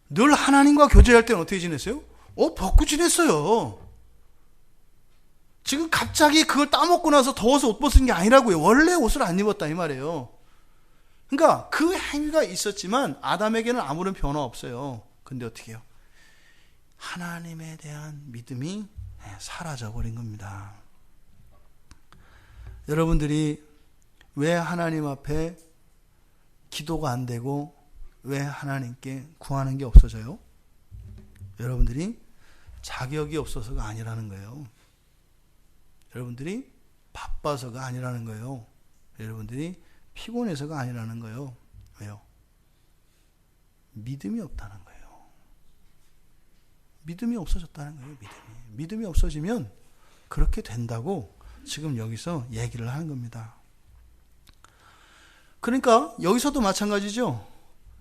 늘 하나님과 교제할 때는 어떻게 지냈어요? 옷 벗고 지냈어요. 지금 갑자기 그걸 따먹고 나서 더워서 옷 벗은 게 아니라고요. 원래 옷을 안 입었다 이 말이에요. 그러니까 그 행위가 있었지만 아담에게는 아무런 변화 없어요. 근데 어떻게 해요? 하나님에 대한 믿음이 사라져버린 겁니다. 여러분들이 왜 하나님 앞에 기도가 안 되고 왜 하나님께 구하는 게 없어져요? 여러분들이 자격이 없어서가 아니라는 거예요. 여러분들이 바빠서가 아니라는 거예요. 여러분들이 피곤해서가 아니라는 거예요. 왜요? 믿음이 없다는 거예요. 믿음이 없어졌다는 거예요. 믿음이 없어지면 그렇게 된다고 지금 여기서 얘기를 하는 겁니다. 그러니까 여기서도 마찬가지죠.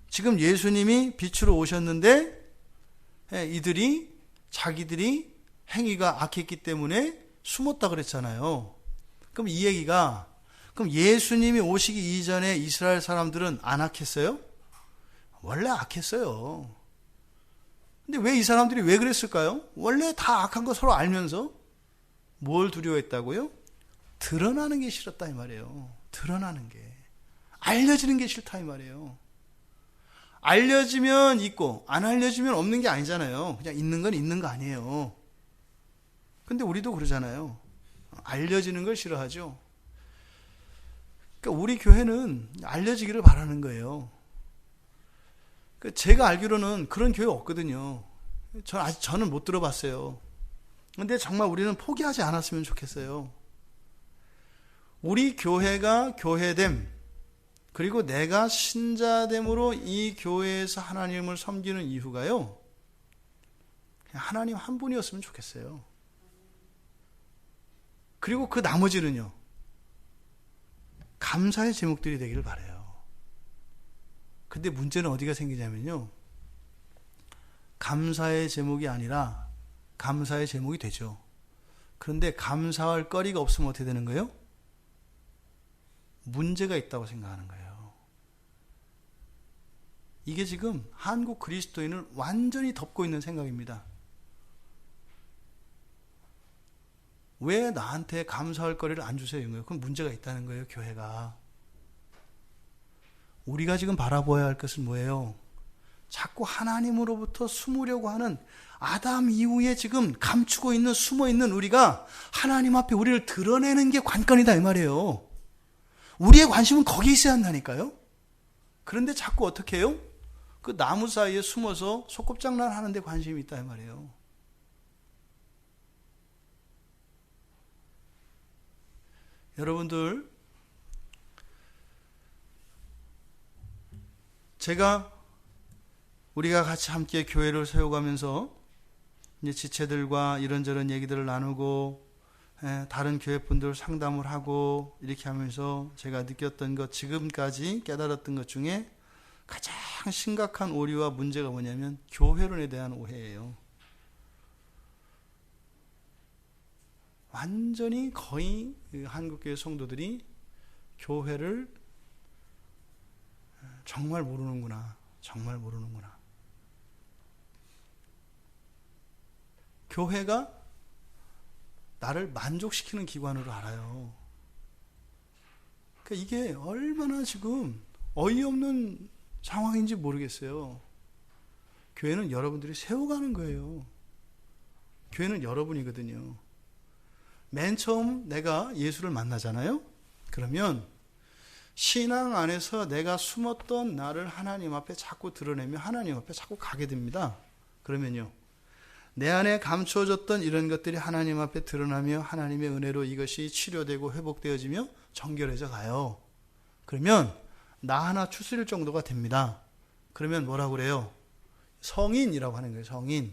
지금 예수님이 빛으로 오셨는데 이들이 자기들이 행위가 악했기 때문에 숨었다 그랬잖아요. 그럼 이 얘기가, 그럼 예수님이 오시기 이전에 이스라엘 사람들은 안 악했어요? 원래 악했어요. 근데 왜 이 사람들이 왜 그랬을까요? 원래 다 악한 거 서로 알면서 뭘 두려워했다고요? 드러나는 게 싫었다 이 말이에요. 드러나는 게. 알려지는 게 싫다 이 말이에요. 알려지면 있고 안 알려지면 없는 게 아니잖아요. 그냥 있는 건 있는 거 아니에요. 근데 우리도 그러잖아요. 알려지는 걸 싫어하죠. 그러니까 우리 교회는 알려지기를 바라는 거예요. 제가 알기로는 그런 교회 없거든요. 저는 못 들어봤어요. 근데 정말 우리는 포기하지 않았으면 좋겠어요. 우리 교회가 교회됨, 그리고 내가 신자됨으로 이 교회에서 하나님을 섬기는 이유가요, 그냥 하나님 한 분이었으면 좋겠어요. 그리고 그 나머지는요, 감사의 제목들이 되기를 바라요. 근데 문제는 어디가 생기냐면요, 감사의 제목이 아니라 감사의 제목이 되죠. 그런데 감사할 거리가 없으면 어떻게 되는 거예요? 문제가 있다고 생각하는 거예요. 이게 지금 한국 그리스도인을 완전히 덮고 있는 생각입니다. 왜 나한테 감사할 거리를 안 주세요? 이거예요. 그럼 문제가 있다는 거예요, 교회가. 우리가 지금 바라보아야 할 것은 뭐예요? 자꾸 하나님으로부터 숨으려고 하는 아담 이후에 지금 감추고 있는, 숨어 있는 우리가 하나님 앞에 우리를 드러내는 게 관건이다 이 말이에요. 우리의 관심은 거기에 있어야 한다니까요. 그런데 자꾸 어떻게 해요? 그 나무 사이에 숨어서 소꿉장난 하는데 관심이 있다 이 말이에요. 여러분들, 우리가 같이 함께 교회를 세워가면서 이제 지체들과 이런저런 얘기들을 나누고 다른 교회 분들 상담을 하고 이렇게 하면서 제가 느꼈던 것, 지금까지 깨달았던 것 중에 가장 심각한 오류와 문제가 뭐냐면 교회론에 대한 오해예요. 완전히 거의 한국교회 성도들이 교회를 정말 모르는구나. 정말 모르는구나. 교회가 나를 만족시키는 기관으로 알아요. 그러니까 이게 얼마나 지금 어이없는 상황인지 모르겠어요. 교회는 여러분들이 세워가는 거예요. 교회는 여러분이거든요. 맨 처음 내가 예수를 만나잖아요. 그러면 신앙 안에서 내가 숨었던 나를 하나님 앞에 자꾸 드러내며 하나님 앞에 자꾸 가게 됩니다. 그러면요, 내 안에 감추어졌던 이런 것들이 하나님 앞에 드러나며 하나님의 은혜로 이것이 치료되고 회복되어지며 정결해져 가요. 그러면 나 하나 추스릴 정도가 됩니다. 그러면 뭐라고 그래요? 성인이라고 하는 거예요. 성인.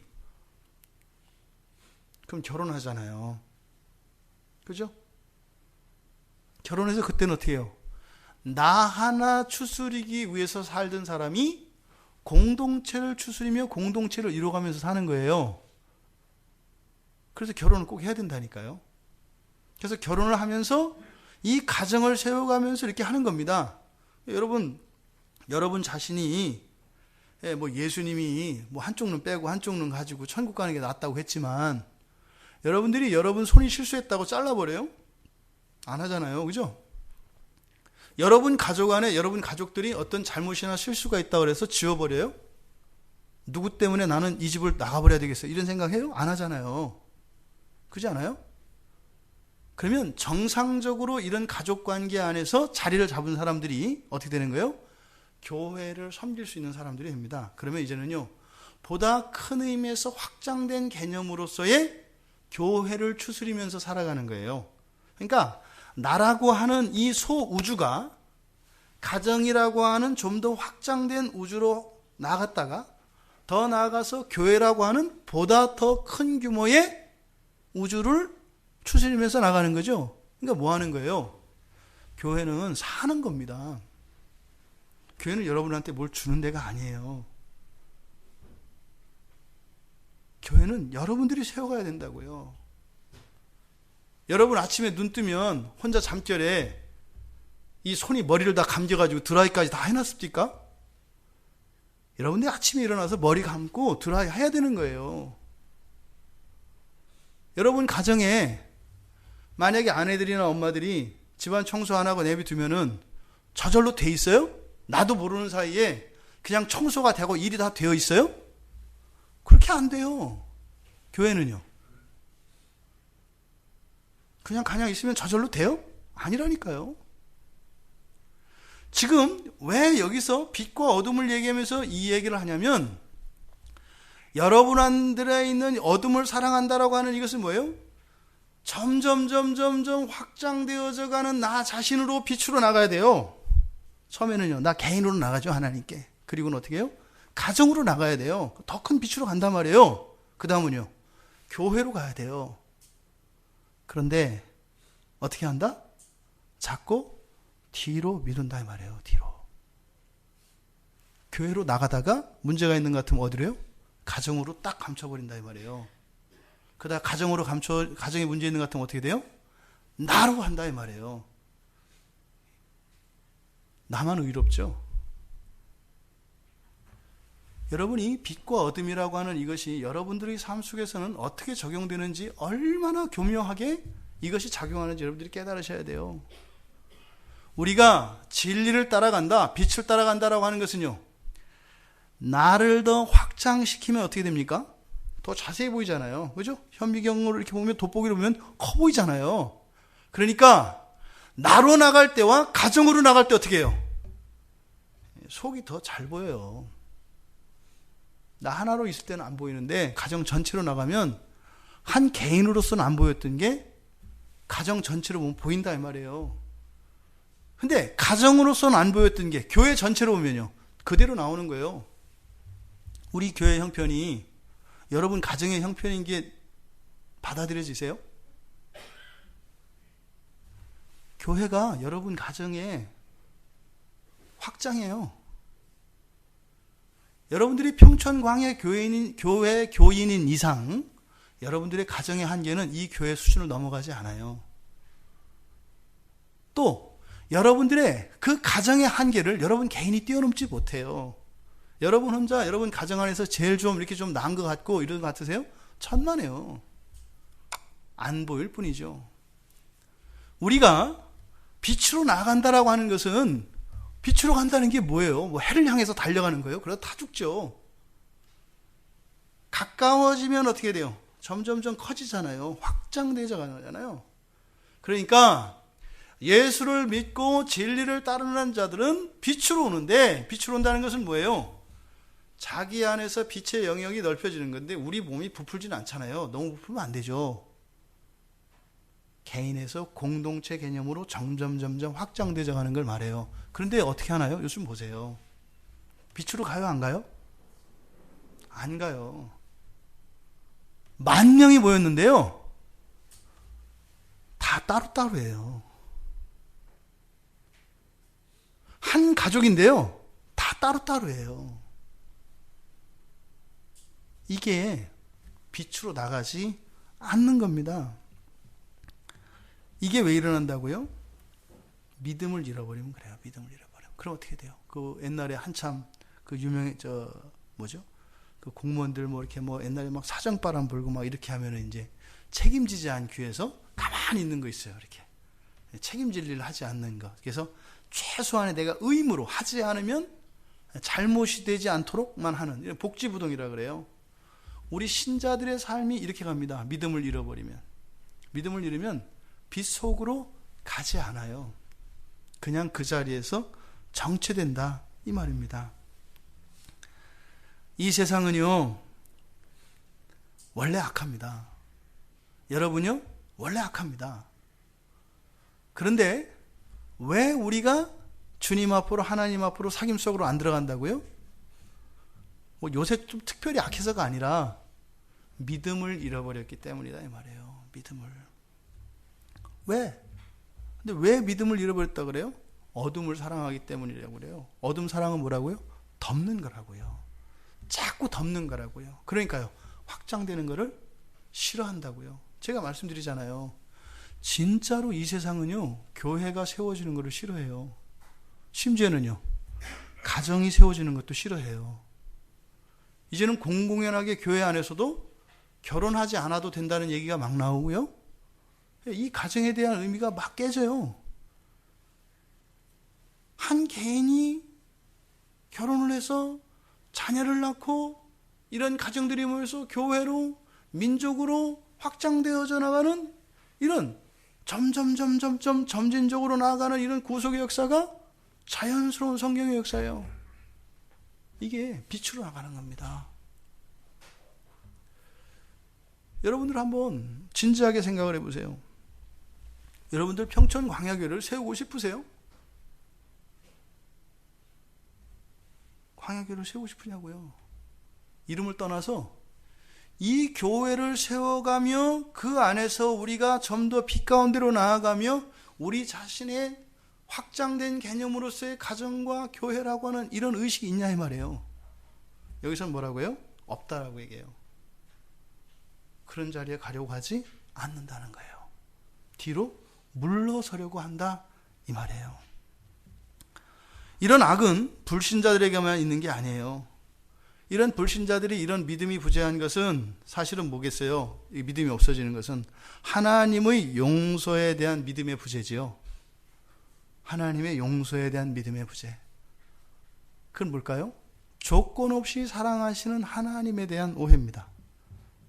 그럼 결혼하잖아요. 그죠? 결혼해서 그때는 어떻게 해요? 나 하나 추스리기 위해서 살던 사람이 공동체를 추스리며 공동체를 이뤄가면서 사는 거예요. 그래서 결혼을 꼭 해야 된다니까요. 그래서 결혼을 하면서 이 가정을 세워가면서 이렇게 하는 겁니다. 여러분 자신이 뭐 예수님이 뭐 한쪽 눈 빼고 한쪽 눈 가지고 천국 가는 게 낫다고 했지만 여러분들이 여러분 손이 실수했다고 잘라버려요? 안 하잖아요. 그죠? 여러분 가족 안에 여러분 가족들이 어떤 잘못이나 실수가 있다고 그래서 지워버려요? 누구 때문에 나는 이 집을 나가버려야 되겠어 이런 생각해요? 안 하잖아요. 그렇지 않아요? 그러면 정상적으로 이런 가족관계 안에서 자리를 잡은 사람들이 어떻게 되는 거예요? 교회를 섬길 수 있는 사람들이 됩니다. 그러면 이제는요, 보다 큰 의미에서 확장된 개념으로서의 교회를 추스리면서 살아가는 거예요. 그러니까 나라고 하는 이 소우주가 가정이라고 하는 좀 더 확장된 우주로 나갔다가 더 나아가서 교회라고 하는 보다 더 큰 규모의 우주를 추스리면서 나가는 거죠. 그러니까 뭐 하는 거예요? 교회는 사는 겁니다. 교회는 여러분한테 뭘 주는 데가 아니에요. 교회는 여러분들이 세워가야 된다고요. 여러분 아침에 눈 뜨면 혼자 잠결에 이 손이 머리를 다 감겨가지고 드라이까지 다 해놨습니까? 여러분들이 아침에 일어나서 머리 감고 드라이 해야 되는 거예요. 여러분 가정에 만약에 아내들이나 엄마들이 집안 청소 안 하고 내비두면은 저절로 돼 있어요? 나도 모르는 사이에 그냥 청소가 되고 일이 다 되어 있어요? 그렇게 안 돼요. 교회는요. 그냥 있으면 저절로 돼요? 아니라니까요. 지금 왜 여기서 빛과 어둠을 얘기하면서 이 얘기를 하냐면 여러분 안들에 있는 어둠을 사랑한다라고 하는 이것은 뭐예요? 점점 확장되어져 가는 나 자신으로 빛으로 나가야 돼요. 처음에는요, 나 개인으로 나가죠, 하나님께. 그리고는 어떻게 해요? 가정으로 나가야 돼요. 더 큰 빛으로 간단 말이에요. 그 다음은요, 교회로 가야 돼요. 그런데 어떻게 한다? 자꾸 뒤로 미룬다 이 말이에요. 뒤로. 교회로 나가다가 문제가 있는 것 같으면 어디로요? 가정으로 딱 감춰버린다 이 말이에요. 그러다 가정에 문제 있는 것 같으면 어떻게 돼요? 나로 한다 이 말이에요. 나만 의롭죠? 여러분이 빛과 어둠이라고 하는 이것이 여러분들의 삶 속에서는 어떻게 적용되는지 얼마나 교묘하게 이것이 작용하는지 여러분들이 깨달으셔야 돼요. 우리가 진리를 따라간다, 빛을 따라간다라고 하는 것은요, 나를 더 확장시키면 어떻게 됩니까? 더 자세히 보이잖아요. 그죠? 현미경으로 이렇게 보면, 돋보기로 보면 커 보이잖아요. 그러니까 나로 나갈 때와 가정으로 나갈 때 어떻게 해요? 속이 더 잘 보여요. 나 하나로 있을 때는 안 보이는데 가정 전체로 나가면 한 개인으로서는 안 보였던 게 가정 전체로 보면 보인다 이 말이에요. 근데 가정으로서는 안 보였던 게 교회 전체로 보면요, 그대로 나오는 거예요. 우리 교회 형편이 여러분 가정의 형편인 게 받아들여지세요? 교회가 여러분 가정의 확장이에요. 여러분들이 평촌광야 교회 교인인 이상 여러분들의 가정의 한계는 이 교회 수준을 넘어가지 않아요. 또 여러분들의 그 가정의 한계를 여러분 개인이 뛰어넘지 못해요. 여러분 혼자 여러분 가정 안에서 제일 좀 이렇게 좀 나은 것 같고 이런 것 같으세요? 천만에요. 안 보일 뿐이죠. 우리가 빛으로 나간다라고 하는 것은, 빛으로 간다는 게 뭐예요? 뭐 해를 향해서 달려가는 거예요? 그러다 다 죽죠. 가까워지면 어떻게 돼요? 점점점 커지잖아요. 확장되잖아요. 그러니까 예수를 믿고 진리를 따르는 자들은 빛으로 오는데, 빛으로 온다는 것은 뭐예요? 자기 안에서 빛의 영역이 넓혀지는 건데 우리 몸이 부풀지는 않잖아요. 너무 부풀면 안 되죠. 개인에서 공동체 개념으로 점점 확장되어 가는 걸 말해요. 그런데 어떻게 하나요? 요즘 보세요. 빛으로 가요, 안 가요? 안 가요. 10,000명이 모였는데요, 다 다 따로따로예요. 한 가족인데요. 다 따로따로예요. 이게 빛으로 나가지 않는 겁니다. 이게 왜 일어난다고요? 믿음을 잃어버리면 그래요. 믿음을 잃어버리면. 그럼 어떻게 돼요? 그 옛날에 한참 그 유명해 그 공무원들 이렇게 옛날에 막 사정바람 불고 막 이렇게 하면은 이제 책임지지 않기 위해서 가만히 있는 거 있어요. 이렇게 책임질 일을 하지 않는 거. 그래서 최소한의 내가 의무로 하지 않으면 잘못이 되지 않도록만 하는 이런 복지부동이라 그래요. 우리 신자들의 삶이 이렇게 갑니다. 믿음을 잃어버리면. 믿음을 잃으면 빛 속으로 가지 않아요. 그냥 그 자리에서 정체된다 이 말입니다. 이 세상은요 원래 악합니다. 여러분요 원래 악합니다. 그런데 왜 우리가 주님 앞으로 하나님 앞으로 사귐 속으로 안 들어간다고요? 요새 좀 특별히 악해서가 아니라 믿음을 잃어버렸기 때문이다 이 말이에요. 믿음을. 왜? 근데 왜 믿음을 잃어버렸다 그래요? 어둠을 사랑하기 때문이라고 그래요. 어둠 사랑은 뭐라고요? 덮는 거라고요. 자꾸 덮는 거라고요. 그러니까요 확장되는 거를 싫어한다고요. 제가 말씀드리잖아요. 진짜로 이 세상은요 교회가 세워지는 것을 싫어해요. 심지어는요 가정이 세워지는 것도 싫어해요. 이제는 공공연하게 교회 안에서도 결혼하지 않아도 된다는 얘기가 막 나오고요. 이 가정에 대한 의미가 막 깨져요. 한 개인이 결혼을 해서 자녀를 낳고 이런 가정들이 모여서 교회로 민족으로 확장되어져 나가는 이런 점진적으로 나아가는 이런 구속의 역사가 자연스러운 성경의 역사예요. 이게 빛으로 나가는 겁니다. 여러분들 한번 진지하게 생각을 해보세요. 여러분들 평촌 광야교회를 세우고 싶으세요? 광야교회를 세우고 싶으냐고요? 이름을 떠나서 이 교회를 세워가며 그 안에서 우리가 좀 더 빛 가운데로 나아가며 우리 자신의 확장된 개념으로서의 가정과 교회라고 하는 이런 의식이 있냐 이 말이에요. 여기서는 뭐라고요? 없다라고 얘기해요. 그런 자리에 가려고 하지 않는다는 거예요. 뒤로 물러서려고 한다 이 말이에요. 이런 악은 불신자들에게만 있는 게 아니에요. 이런 불신자들이 이런 믿음이 부재한 것은 사실은 뭐겠어요? 이 믿음이 없어지는 것은 하나님의 용서에 대한 믿음의 부재지요. 하나님의 용서에 대한 믿음의 부재. 그건 뭘까요? 조건 없이 사랑하시는 하나님에 대한 오해입니다.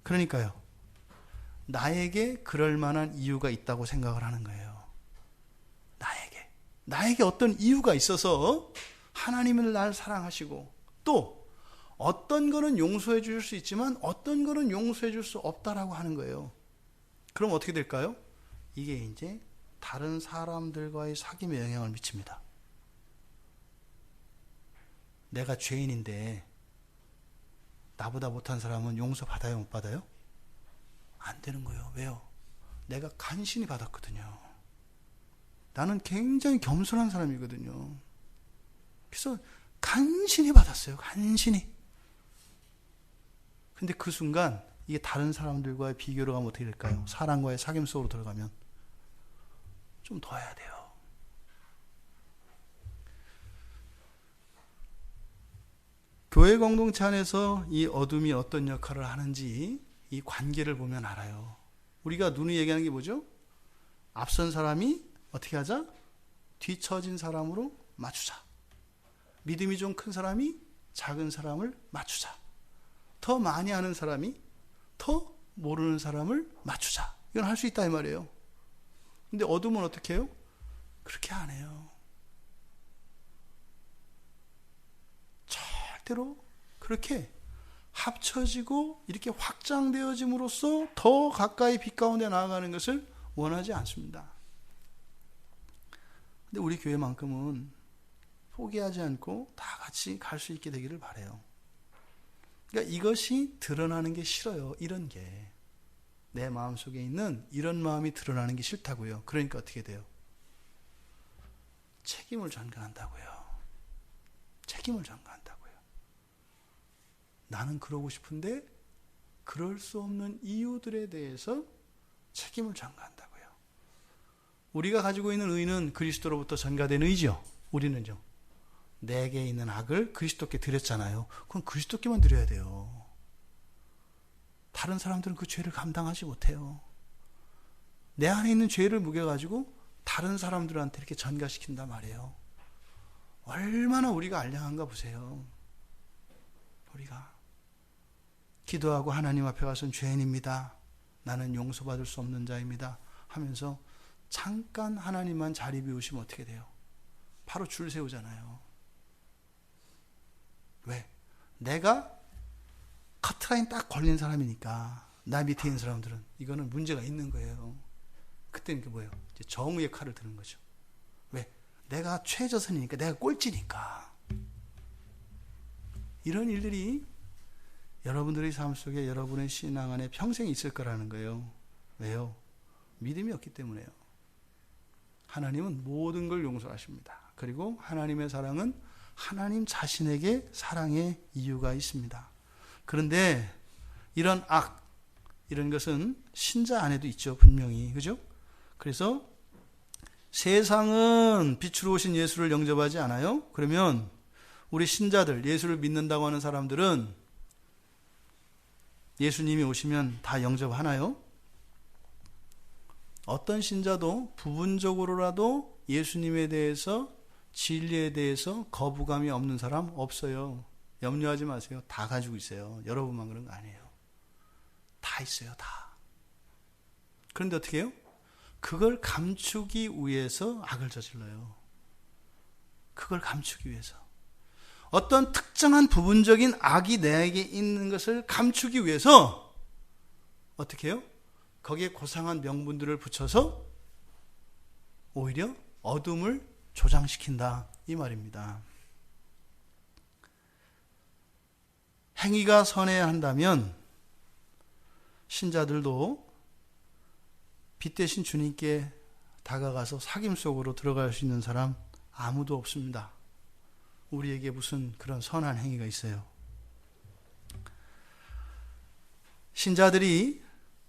그러니까요. 나에게 그럴 만한 이유가 있다고 생각을 하는 거예요. 나에게 어떤 이유가 있어서 하나님은 날 사랑하시고 또 어떤 거는 용서해 줄 수 있지만 어떤 거는 용서해 줄 수 없다라고 하는 거예요. 그럼 어떻게 될까요? 이게 이제 다른 사람들과의 사귐에 영향을 미칩니다. 내가 죄인인데 나보다 못한 사람은 용서 받아요, 못 받아요? 안 되는 거예요. 왜요? 내가 간신히 받았거든요. 나는 굉장히 겸손한 사람이거든요. 그래서 간신히 받았어요. 간신히. 근데 그 순간 이게 다른 사람들과의 비교로 가면 어떻게 될까요? 사람과의 사귐 속으로 들어가면 좀 더 해야 돼요. 교회 공동체 안에서 이 어둠이 어떤 역할을 하는지 이 관계를 보면 알아요. 우리가 누누이 얘기하는 게 뭐죠? 앞선 사람이 어떻게 하자? 뒤처진 사람으로 맞추자. 믿음이 좀 큰 사람이 작은 사람을 맞추자. 더 많이 아는 사람이 더 모르는 사람을 맞추자. 이건 할 수 있다 이 말이에요. 근데 어둠은 어떻게 해요? 그렇게 안 해요. 절대로 그렇게 합쳐지고 이렇게 확장되어짐으로써 더 가까이 빛 가운데 나아가는 것을 원하지 않습니다. 근데 우리 교회만큼은 포기하지 않고 다 같이 갈 수 있게 되기를 바라요. 그러니까 이것이 드러나는 게 싫어요. 이런 게. 내 마음속에 있는 이런 마음이 드러나는 게 싫다고요. 그러니까 어떻게 돼요? 책임을 전가한다고요. 책임을 전가한다고요. 나는 그러고 싶은데 그럴 수 없는 이유들에 대해서 책임을 전가한다고요. 우리가 가지고 있는 의는 그리스도로부터 전가된 의죠. 우리는요. 내게 있는 악을 그리스도께 드렸잖아요. 그럼 그리스도께만 드려야 돼요. 다른 사람들은 그 죄를 감당하지 못해요. 내 안에 있는 죄를 묵여가지고 다른 사람들한테 이렇게 전가시킨단 말이에요. 얼마나 우리가 알량한가 보세요. 우리가 기도하고 하나님 앞에 가서는 죄인입니다. 나는 용서받을 수 없는 자입니다. 하면서 잠깐 하나님만 자리 비우시면 어떻게 돼요? 바로 줄 세우잖아요. 왜? 내가 커트라인 딱 걸린 사람이니까 나 밑에 있는 사람들은 이거는 문제가 있는 거예요. 그때는 그게 뭐예요? 이제 정의의 칼을 드는 거죠. 왜? 내가 최저선이니까, 내가 꼴찌니까. 이런 일들이 여러분들의 삶 속에 여러분의 신앙 안에 평생 있을 거라는 거예요. 왜요? 믿음이 없기 때문에요. 하나님은 모든 걸 용서하십니다. 그리고 하나님의 사랑은 하나님 자신에게 사랑의 이유가 있습니다. 그런데 이런 악, 이런 것은 신자 안에도 있죠. 분명히. 그죠? 그래서 세상은 빛으로 오신 예수를 영접하지 않아요? 그러면 우리 신자들, 예수를 믿는다고 하는 사람들은 예수님이 오시면 다 영접하나요? 어떤 신자도 부분적으로라도 예수님에 대해서, 진리에 대해서 거부감이 없는 사람 없어요. 염려하지 마세요. 다 가지고 있어요. 여러분만 그런 거 아니에요. 다 있어요. 다. 그런데 어떻게 해요? 그걸 감추기 위해서 악을 저질러요. 그걸 감추기 위해서. 어떤 특정한 부분적인 악이 내게 있는 것을 감추기 위해서 어떻게 해요? 거기에 고상한 명분들을 붙여서 오히려 어둠을 조장시킨다, 이 말입니다. 행위가 선해야 한다면 신자들도 빛 대신 주님께 다가가서 사귐 속으로 들어갈 수 있는 사람 아무도 없습니다. 우리에게 무슨 그런 선한 행위가 있어요. 신자들이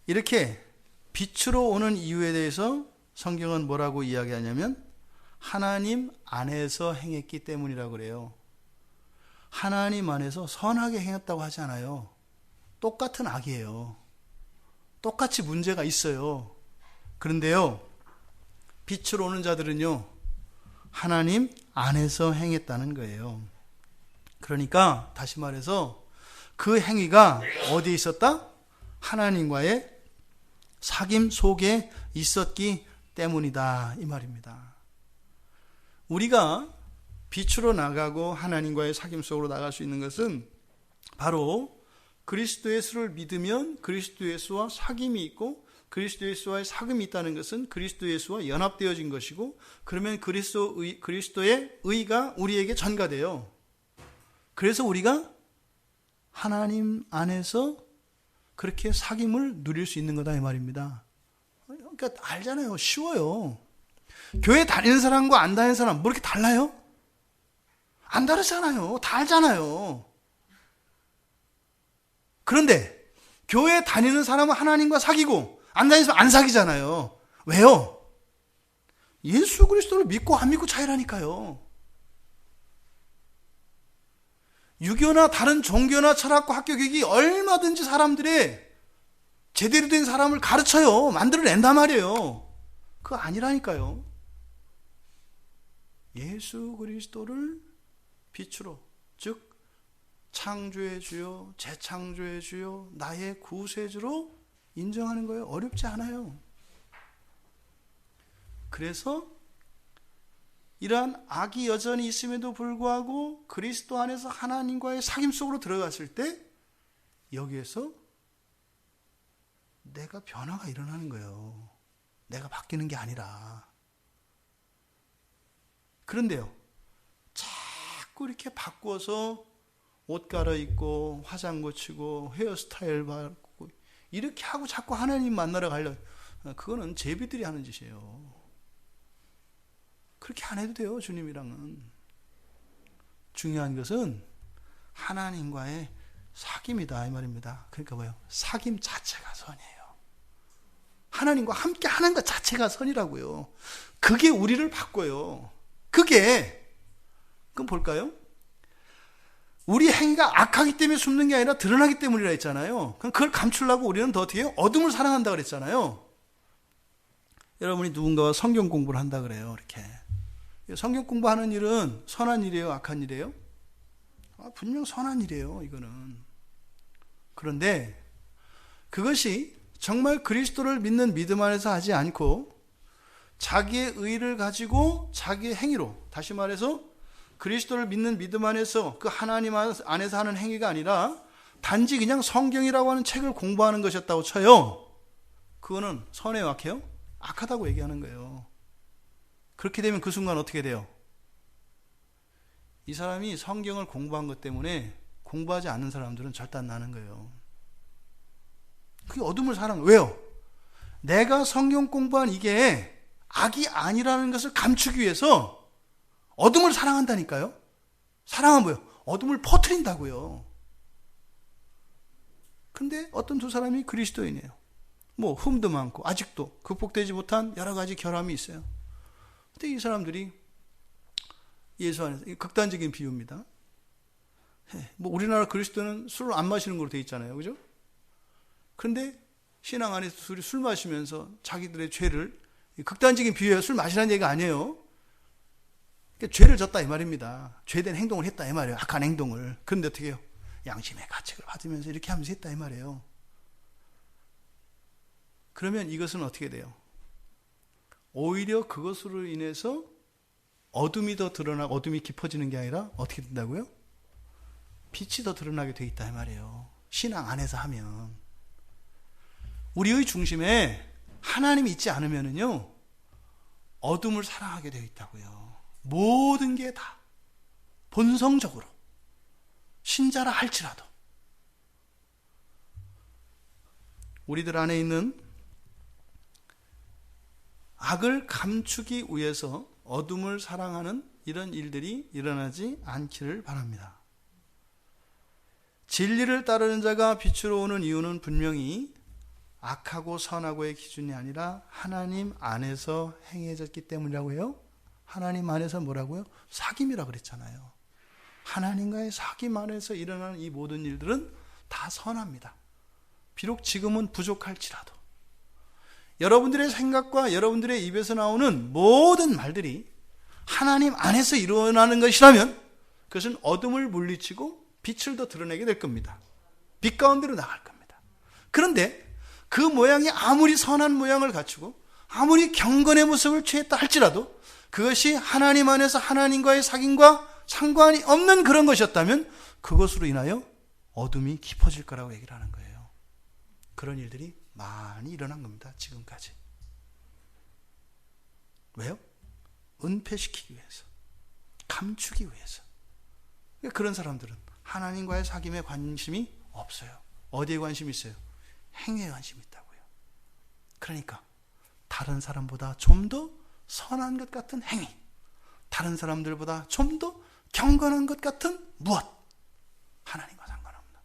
이렇게 빛으로 오는 이유에 대해서 성경은 뭐라고 이야기하냐면 하나님 안에서 행했기 때문이라고 그래요. 하나님 안에서 선하게 행했다고 하지 않아요. 똑같은 악이에요. 똑같이 문제가 있어요. 그런데요, 빛으로 오는 자들은요, 하나님 안에서 행했다는 거예요. 그러니까 다시 말해서 그 행위가 어디에 있었다? 하나님과의 사귐 속에 있었기 때문이다, 이 말입니다. 우리가 빛으로 나가고 하나님과의 사귐 속으로 나갈 수 있는 것은 바로 그리스도 예수를 믿으면 그리스도 예수와 사귐이 있고, 그리스도 예수와의 사귐이 있다는 것은 그리스도 예수와 연합되어진 것이고, 그러면 그리스도의 의가 우리에게 전가돼요. 그래서 우리가 하나님 안에서 그렇게 사귐을 누릴 수 있는 거다, 이 말입니다. 그러니까 알잖아요. 쉬워요. 교회 다니는 사람과 안 다니는 사람 뭐 이렇게 달라요? 안 다르잖아요. 다 알잖아요. 그런데 교회 다니는 사람은 하나님과 사귀고 안 다니는 사람은 안 사귀잖아요. 왜요? 예수 그리스도를 믿고 안 믿고 차이라니까요. 유교나 다른 종교나 철학과 학교 교육이 얼마든지 사람들의 제대로 된 사람을 가르쳐요. 만들어낸단 말이에요. 그거 아니라니까요. 예수 그리스도를 빛으로, 즉 창조의 주요, 재창조의 주요, 나의 구세주로 인정하는 거예요. 어렵지 않아요. 그래서 이러한 악이 여전히 있음에도 불구하고 그리스도 안에서 하나님과의 사귐 속으로 들어갔을 때 여기에서 내가 변화가 일어나는 거예요. 내가 바뀌는 게 아니라. 그런데요, 자꾸 이렇게 바꾸어서 옷 갈아입고 화장 고치고 헤어스타일 바꾸고 이렇게 하고 자꾸 하나님 만나러 가려고. 그거는 제비들이 하는 짓이에요. 그렇게 안 해도 돼요, 주님이랑은. 중요한 것은 하나님과의 사귐이다 이 말입니다. 그러니까 뭐예요? 사귐 자체가 선이에요. 하나님과 함께 하는 것 자체가 선이라고요. 그게 우리를 바꿔요. 그럼 볼까요? 우리 행위가 악하기 때문에 숨는 게 아니라 드러나기 때문이라 했잖아요. 그럼 그걸 감추려고 우리는 더 어떻게 해요? 어둠을 사랑한다 그랬잖아요. 여러분이 누군가와 성경 공부를 한다 그래요. 이렇게 성경 공부하는 일은 선한 일이에요, 악한 일이에요? 분명 선한 일이에요, 이거는. 그런데 그것이 정말 그리스도를 믿는 믿음 안에서 하지 않고 자기의 의를 가지고 자기의 행위로, 다시 말해서 그리스도를 믿는 믿음 안에서 그 하나님 안에서 하는 행위가 아니라 단지 그냥 성경이라고 하는 책을 공부하는 것이었다고 쳐요. 그거는 선해요, 악해요? 악하다고 얘기하는 거예요. 그렇게 되면 그 순간 어떻게 돼요? 이 사람이 성경을 공부한 것 때문에 공부하지 않는 사람들은 절대 안 나는 거예요. 그게 어둠을 사랑해요. 왜요? 내가 성경 공부한 이게 악이 아니라는 것을 감추기 위해서 어둠을 사랑한다니까요. 사랑은 뭐예요? 어둠을 퍼뜨린다고요. 근데 어떤 두 사람이 그리스도인이에요. 뭐 흠도 많고 아직도 극복되지 못한 여러 가지 결함이 있어요. 근데 이 사람들이 예수 안에서, 극단적인 비유입니다. 뭐 우리나라 그리스도는 술을 안 마시는 걸로 돼 있잖아요, 그죠? 그런데 신앙 안에서 술 마시면서 자기들의 죄를, 극단적인 비유예요. 술 마시라는 얘기가 아니에요. 그러니까 죄를 졌다 이 말입니다. 죄된 행동을 했다 이 말이에요. 악한 행동을. 그런데 어떻게 해요? 양심의 가책을 받으면서 이렇게 하면서 했다 이 말이에요. 그러면 이것은 어떻게 돼요? 오히려 그것으로 인해서 어둠이 더 드러나고 어둠이 깊어지는 게 아니라 어떻게 된다고요? 빛이 더 드러나게 돼 있다 이 말이에요. 신앙 안에서 하면. 우리의 중심에 하나님이 있지 않으면은요, 어둠을 사랑하게 되어 있다고요. 모든 게 다 본성적으로 신자라 할지라도 우리들 안에 있는 악을 감추기 위해서 어둠을 사랑하는 이런 일들이 일어나지 않기를 바랍니다. 진리를 따르는 자가 빛으로 오는 이유는 분명히 악하고 선하고의 기준이 아니라 하나님 안에서 행해졌기 때문이라고 해요. 하나님 안에서 뭐라고요? 사귐이라 그랬잖아요. 하나님과의 사귐 안에서 일어나는 이 모든 일들은 다 선합니다. 비록 지금은 부족할지라도 여러분들의 생각과 여러분들의 입에서 나오는 모든 말들이 하나님 안에서 일어나는 것이라면 그것은 어둠을 물리치고 빛을 더 드러내게 될 겁니다. 빛 가운데로 나갈 겁니다. 그런데 그 모양이 아무리 선한 모양을 갖추고 아무리 경건의 모습을 취했다 할지라도 그것이 하나님 안에서 하나님과의 사귐과 상관이 없는 그런 것이었다면 그것으로 인하여 어둠이 깊어질 거라고 얘기를 하는 거예요. 그런 일들이 많이 일어난 겁니다. 지금까지. 왜요? 은폐시키기 위해서, 감추기 위해서. 그런 사람들은 하나님과의 사귐에 관심이 없어요. 어디에 관심이 있어요? 행위에 관심이 있다고요. 그러니까 다른 사람보다 좀 더 선한 것 같은 행위, 다른 사람들보다 좀 더 경건한 것 같은 무엇, 하나님과 상관없는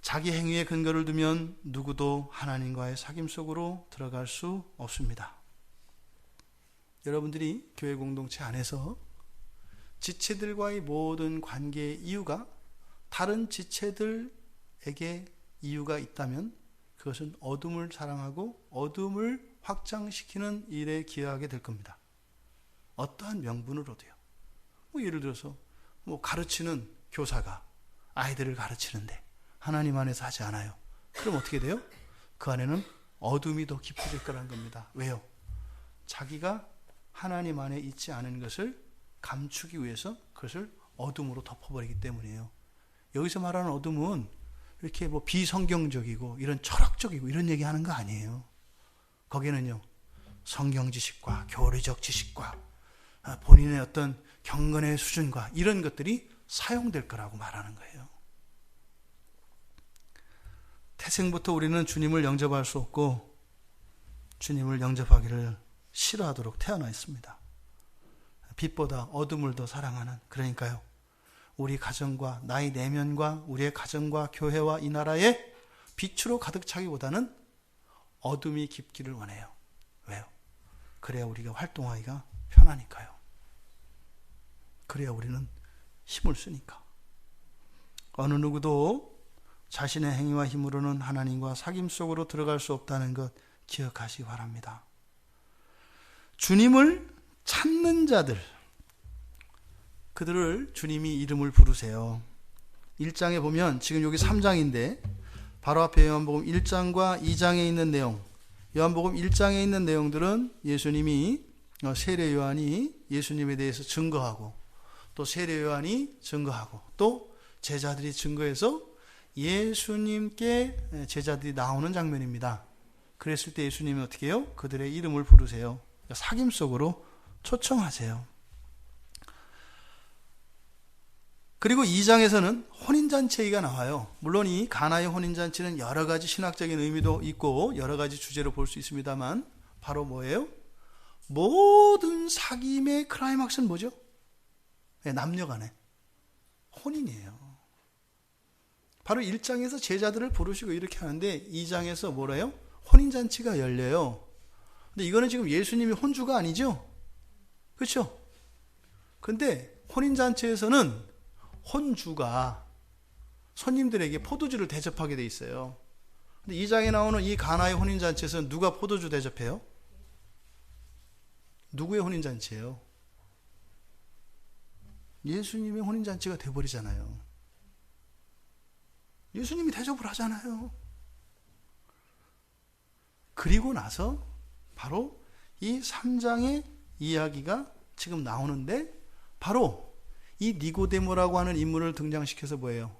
자기 행위에 근거를 두면 누구도 하나님과의 사귐 속으로 들어갈 수 없습니다. 여러분들이 교회 공동체 안에서 지체들과의 모든 관계의 이유가 다른 지체들에게 이유가 있다면 그것은 어둠을 사랑하고 어둠을 확장시키는 일에 기여하게 될 겁니다. 어떠한 명분으로도요. 예를 들어서 가르치는 교사가 아이들을 가르치는데 하나님 안에서 하지 않아요. 그럼 어떻게 돼요? 그 안에는 어둠이 더 깊어질 거란 겁니다. 왜요? 자기가 하나님 안에 있지 않은 것을 감추기 위해서 그것을 어둠으로 덮어버리기 때문이에요. 여기서 말하는 어둠은 이렇게 비성경적이고 이런 철학적이고 이런 얘기하는 거 아니에요. 거기는요, 성경 지식과 교리적 지식과 본인의 어떤 경건의 수준과 이런 것들이 사용될 거라고 말하는 거예요. 태생부터 우리는 주님을 영접할 수 없고 주님을 영접하기를 싫어하도록 태어나 있습니다. 빛보다 어둠을 더 사랑하는, 그러니까요, 우리 가정과 나의 내면과 우리의 가정과 교회와 이 나라에 빛으로 가득 차기보다는 어둠이 깊기를 원해요. 왜요? 그래야 우리가 활동하기가 편하니까요. 그래야 우리는 힘을 쓰니까. 어느 누구도 자신의 행위와 힘으로는 하나님과 사귐 속으로 들어갈 수 없다는 것 기억하시기 바랍니다. 주님을 찾는 자들, 그들을 주님이 이름을 부르세요. 1장에 보면, 지금 여기 3장인데 바로 앞에 요한복음 1장과 2장에 있는 내용, 요한복음 1장에 있는 내용들은 예수님이, 세례 요한이 예수님에 대해서 증거하고, 또 세례 요한이 증거하고, 또 제자들이 증거해서 예수님께 제자들이 나오는 장면입니다. 그랬을 때 예수님이 어떻게 해요? 그들의 이름을 부르세요. 사귐 속으로 초청하세요. 그리고 2장에서는 혼인잔치 얘기가 나와요. 물론 이 가나의 혼인잔치는 여러 가지 신학적인 의미도 있고 여러 가지 주제로 볼 수 있습니다만, 바로 뭐예요? 모든 사귐의 클라이막스는 뭐죠? 남녀 간의 혼인이에요. 바로 1장에서 제자들을 부르시고 이렇게 하는데 2장에서 뭐래요? 혼인잔치가 열려요. 근데 이거는 지금 예수님이 혼주가 아니죠? 그렇죠? 근데 혼인잔치에서는 혼주가 손님들에게 포도주를 대접하게 돼 있어요. 근데 2장에 나오는 이 가나의 혼인잔치에서는 누가 포도주 대접해요? 누구의 혼인잔치예요? 예수님의 혼인잔치가 돼버리잖아요. 예수님이 대접을 하잖아요. 그리고 나서 바로 이 3장의 이야기가 지금 나오는데, 바로 이 니고데모라고 하는 인물을 등장시켜서 뭐예요?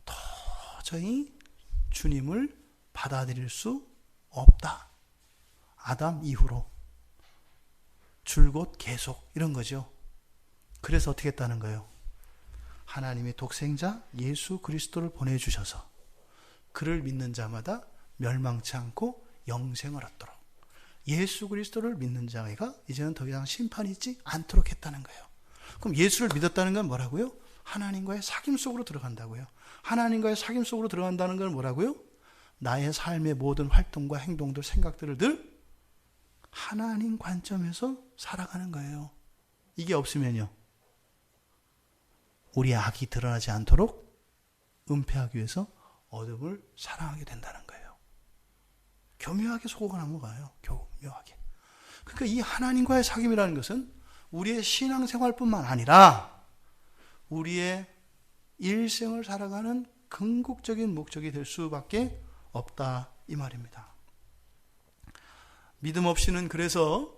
도저히 주님을 받아들일 수 없다. 아담 이후로 줄곧 계속 이런 거죠. 그래서 어떻게 했다는 거예요? 하나님의 독생자 예수 그리스도를 보내주셔서 그를 믿는 자마다 멸망치 않고 영생을 얻도록, 예수 그리스도를 믿는 자가 이제는 더 이상 심판이 있지 않도록 했다는 거예요. 그럼 예수를 믿었다는 건 뭐라고요? 하나님과의 사귐 속으로 들어간다고요. 하나님과의 사귐 속으로 들어간다는 건 뭐라고요? 나의 삶의 모든 활동과 행동들, 생각들을 늘 하나님 관점에서 살아가는 거예요. 이게 없으면요, 우리의 악이 드러나지 않도록 은폐하기 위해서 어둠을 사랑하게 된다는 거예요. 교묘하게 속어가 넘어가요. 교묘하게. 그러니까 이 하나님과의 사귐이라는 것은 우리의 신앙생활뿐만 아니라 우리의 일생을 살아가는 궁극적인 목적이 될 수밖에 없다, 이 말입니다. 믿음 없이는 그래서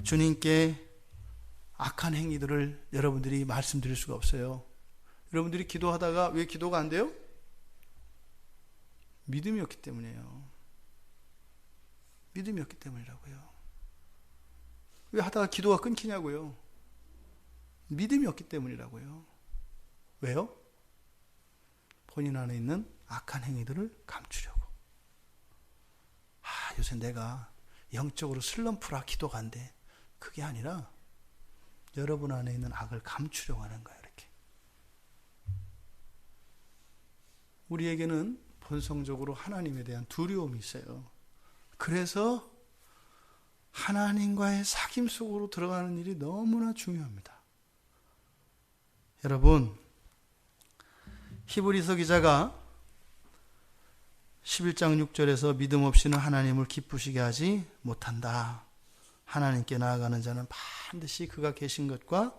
주님께 악한 행위들을 여러분들이 말씀드릴 수가 없어요. 여러분들이 기도하다가 왜 기도가 안 돼요? 믿음이 없기 때문이에요. 믿음이 없기 때문이라고요. 왜 하다가 기도가 끊기냐고요? 믿음이 없기 때문이라고요. 왜요? 본인 안에 있는 악한 행위들을 감추려고. 요새 내가 영적으로 슬럼프라 기도가 안 돼. 그게 아니라 여러분 안에 있는 악을 감추려고 하는 거예요. 이렇게. 우리에게는 본성적으로 하나님에 대한 두려움이 있어요. 그래서 하나님과의 사귐 속으로 들어가는 일이 너무나 중요합니다. 여러분, 히브리서 기자가 11장 6절에서 믿음 없이는 하나님을 기쁘시게 하지 못한다. 하나님께 나아가는 자는 반드시 그가 계신 것과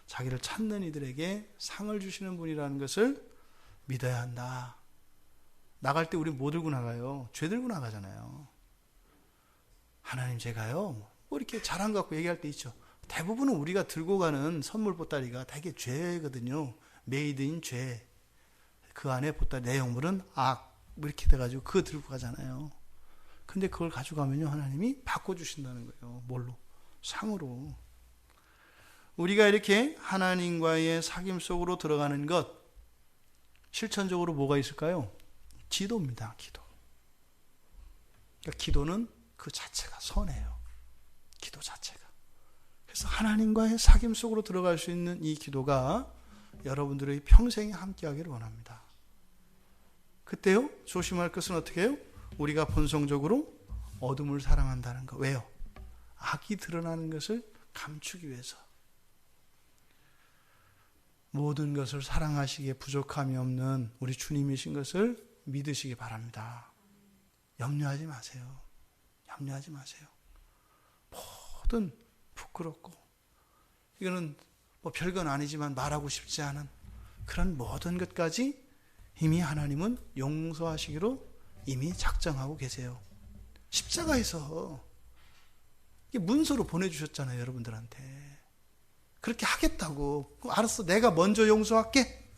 자기를 찾는 이들에게 상을 주시는 분이라는 것을 믿어야 한다. 나갈 때 우리 뭐 들고 나가요? 죄 들고 나가잖아요. 하나님 제가요, 뭐 이렇게 자랑 갖고 얘기할 때 있죠. 대부분은 우리가 들고 가는 선물 보따리가 되게 죄거든요. 메이드 인 죄. 그 안에 보따리 내용물은 악. 뭐 이렇게 돼가지고 그거 들고 가잖아요. 근데 그걸 가져가면요, 하나님이 바꿔주신다는 거예요. 뭘로? 상으로. 우리가 이렇게 하나님과의 사귐 속으로 들어가는 것, 실천적으로 뭐가 있을까요? 기도입니다. 기도. 그러니까 기도는 그 자체가 선해요. 기도 자체가. 그래서 하나님과의 사귐 속으로 들어갈 수 있는 이 기도가 여러분들의 평생에 함께하기를 원합니다. 그때요, 조심할 것은 어떻게 해요? 우리가 본성적으로 어둠을 사랑한다는 거. 왜요? 악이 드러나는 것을 감추기 위해서. 모든 것을 사랑하시기에 부족함이 없는 우리 주님이신 것을 믿으시기 바랍니다. 염려하지 마세요. 염려하지 마세요. 모든 부끄럽고 이거는 뭐 별건 아니지만 말하고 싶지 않은 그런 모든 것까지 이미 하나님은 용서하시기로 이미 작정하고 계세요. 십자가에서 문서로 보내주셨잖아요, 여러분들한테. 그렇게 하겠다고. 알았어, 내가 먼저 용서할게.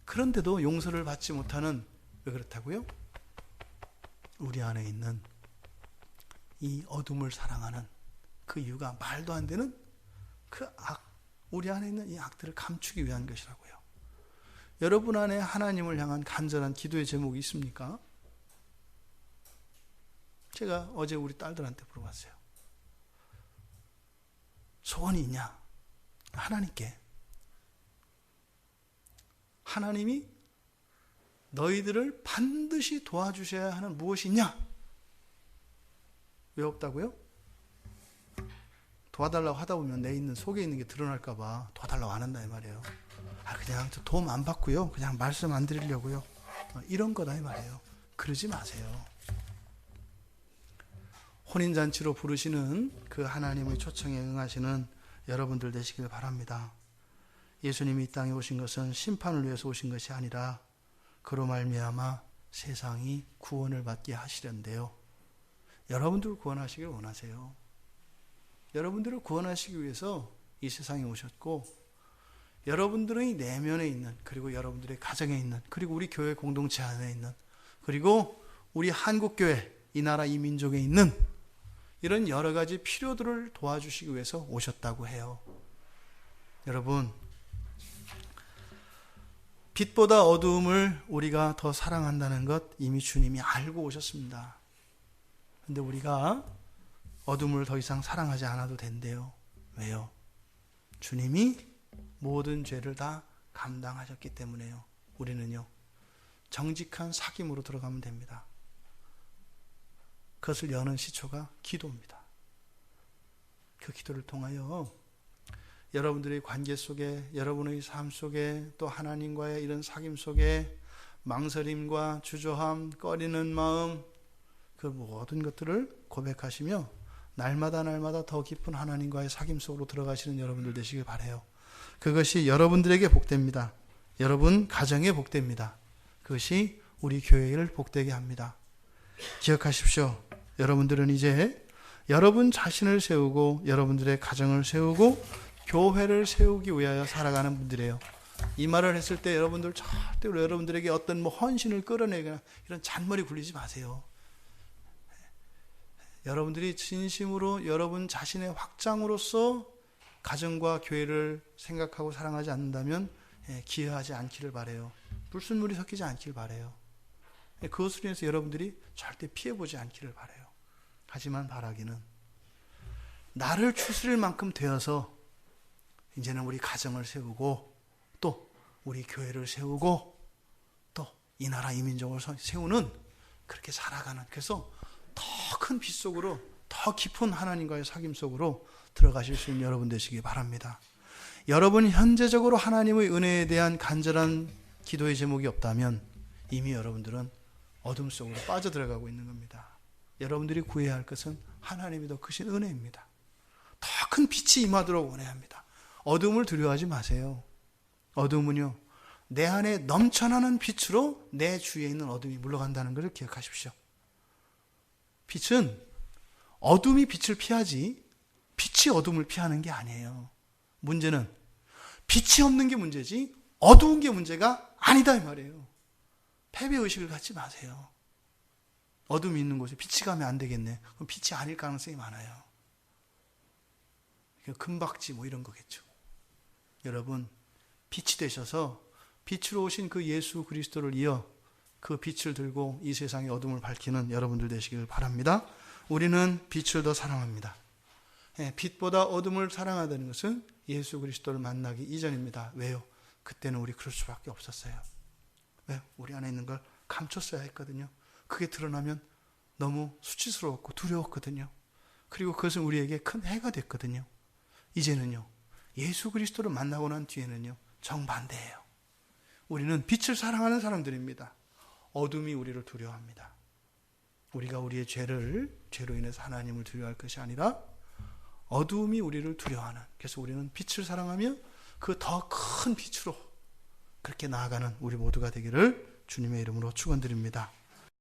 그런데도 용서를 받지 못하는, 왜 그렇다고요? 우리 안에 있는 이 어둠을 사랑하는 그 이유가 말도 안 되는 그 악, 우리 안에 있는 이 악들을 감추기 위한 것이라고요. 여러분 안에 하나님을 향한 간절한 기도의 제목이 있습니까? 제가 어제 우리 딸들한테 물어봤어요. 소원이 있냐? 하나님께. 하나님이 너희들을 반드시 도와주셔야 하는 무엇이 있냐? 왜 없다고요? 도와달라고 하다 보면 내 있는 속에 있는 게 드러날까 봐 도와달라고 안 한다 이 말이에요. 그냥 도움 안 받고요. 그냥 말씀 안 드리려고요. 이런 거다 이 말이에요. 그러지 마세요. 혼인잔치로 부르시는 그 하나님의 초청에 응하시는 여러분들 되시길 바랍니다. 예수님이 이 땅에 오신 것은 심판을 위해서 오신 것이 아니라 그로 말미암아 세상이 구원을 받게 하시려는데요. 여러분들을 구원하시길 원하세요. 여러분들을 구원하시기 위해서 이 세상에 오셨고, 여러분들의 내면에 있는, 그리고 여러분들의 가정에 있는, 그리고 우리 교회 공동체 안에 있는, 그리고 우리 한국교회, 이 나라 이 민족에 있는 이런 여러 가지 필요들을 도와주시기 위해서 오셨다고 해요. 여러분, 빛보다 어두움을 우리가 더 사랑한다는 것 이미 주님이 알고 오셨습니다. 근데 우리가 어둠을 더 이상 사랑하지 않아도 된대요. 왜요? 주님이 모든 죄를 다 감당하셨기 때문에요. 우리는요, 정직한 사귐으로 들어가면 됩니다. 그것을 여는 시초가 기도입니다. 그 기도를 통하여 여러분들의 관계 속에, 여러분의 삶 속에, 또 하나님과의 이런 사귐 속에 망설임과 주저함, 꺼리는 마음, 그 모든 것들을 고백하시며 날마다 더 깊은 하나님과의 사귐 속으로 들어가시는 여러분들 되시길 바라요. 그것이 여러분들에게 복됩니다. 여러분 가정에 복됩니다. 그것이 우리 교회를 복되게 합니다. 기억하십시오. 여러분들은 이제 여러분 자신을 세우고 여러분들의 가정을 세우고 교회를 세우기 위하여 살아가는 분들이에요. 이 말을 했을 때 여러분들 절대로 여러분들에게 어떤 헌신을 끌어내거나 이런 잔머리 굴리지 마세요. 여러분들이 진심으로 여러분 자신의 확장으로서 가정과 교회를 생각하고 사랑하지 않는다면 기여하지 않기를 바라요. 불순물이 섞이지 않기를 바라요. 그것을 위해서 여러분들이 절대 피해보지 않기를 바라요. 하지만 바라기는 나를 추스릴 만큼 되어서 이제는 우리 가정을 세우고 또 우리 교회를 세우고 또 이 나라 이 민족을 세우는 그렇게 살아가는, 그래서 더 큰 빛 속으로 더 깊은 하나님과의 사귐 속으로 들어가실 수 있는 여러분 되시기 바랍니다. 여러분이 현재적으로 하나님의 은혜에 대한 간절한 기도의 제목이 없다면 이미 여러분들은 어둠 속으로 빠져들어가고 있는 겁니다. 여러분들이 구해야 할 것은 하나님이 더 크신 은혜입니다. 더 큰 빛이 임하도록 원해야 합니다. 어둠을 두려워하지 마세요. 어둠은요, 내 안에 넘쳐나는 빛으로 내 주위에 있는 어둠이 물러간다는 것을 기억하십시오. 빛은 어둠이 빛을 피하지 빛이 어둠을 피하는 게 아니에요. 문제는 빛이 없는 게 문제지 어두운 게 문제가 아니다 이 말이에요. 패배의식을 갖지 마세요. 어둠이 있는 곳에 빛이 가면 안 되겠네. 그럼 빛이 아닐 가능성이 많아요. 금박지 뭐 이런 거겠죠. 여러분, 빛이 되셔서 빛으로 오신 그 예수 그리스도를 이어 그 빛을 들고 이 세상의 어둠을 밝히는 여러분들 되시길 바랍니다. 우리는 빛을 더 사랑합니다. 빛보다 어둠을 사랑하다는 것은 예수 그리스도를 만나기 이전입니다. 왜요? 그때는 우리 그럴 수밖에 없었어요. 왜요? 우리 안에 있는 걸 감췄어야 했거든요. 그게 드러나면 너무 수치스러웠고 두려웠거든요. 그리고 그것은 우리에게 큰 해가 됐거든요. 이제는요, 예수 그리스도를 만나고 난 뒤에는요, 정반대예요. 우리는 빛을 사랑하는 사람들입니다. 어둠이 우리를 두려워합니다. 우리가 우리의 죄로 인해서 하나님을 두려워할 것이 아니라 어둠이 우리를 두려워하는, 그래서 우리는 빛을 사랑하며 그 더 큰 빛으로 그렇게 나아가는 우리 모두가 되기를 주님의 이름으로 축원드립니다.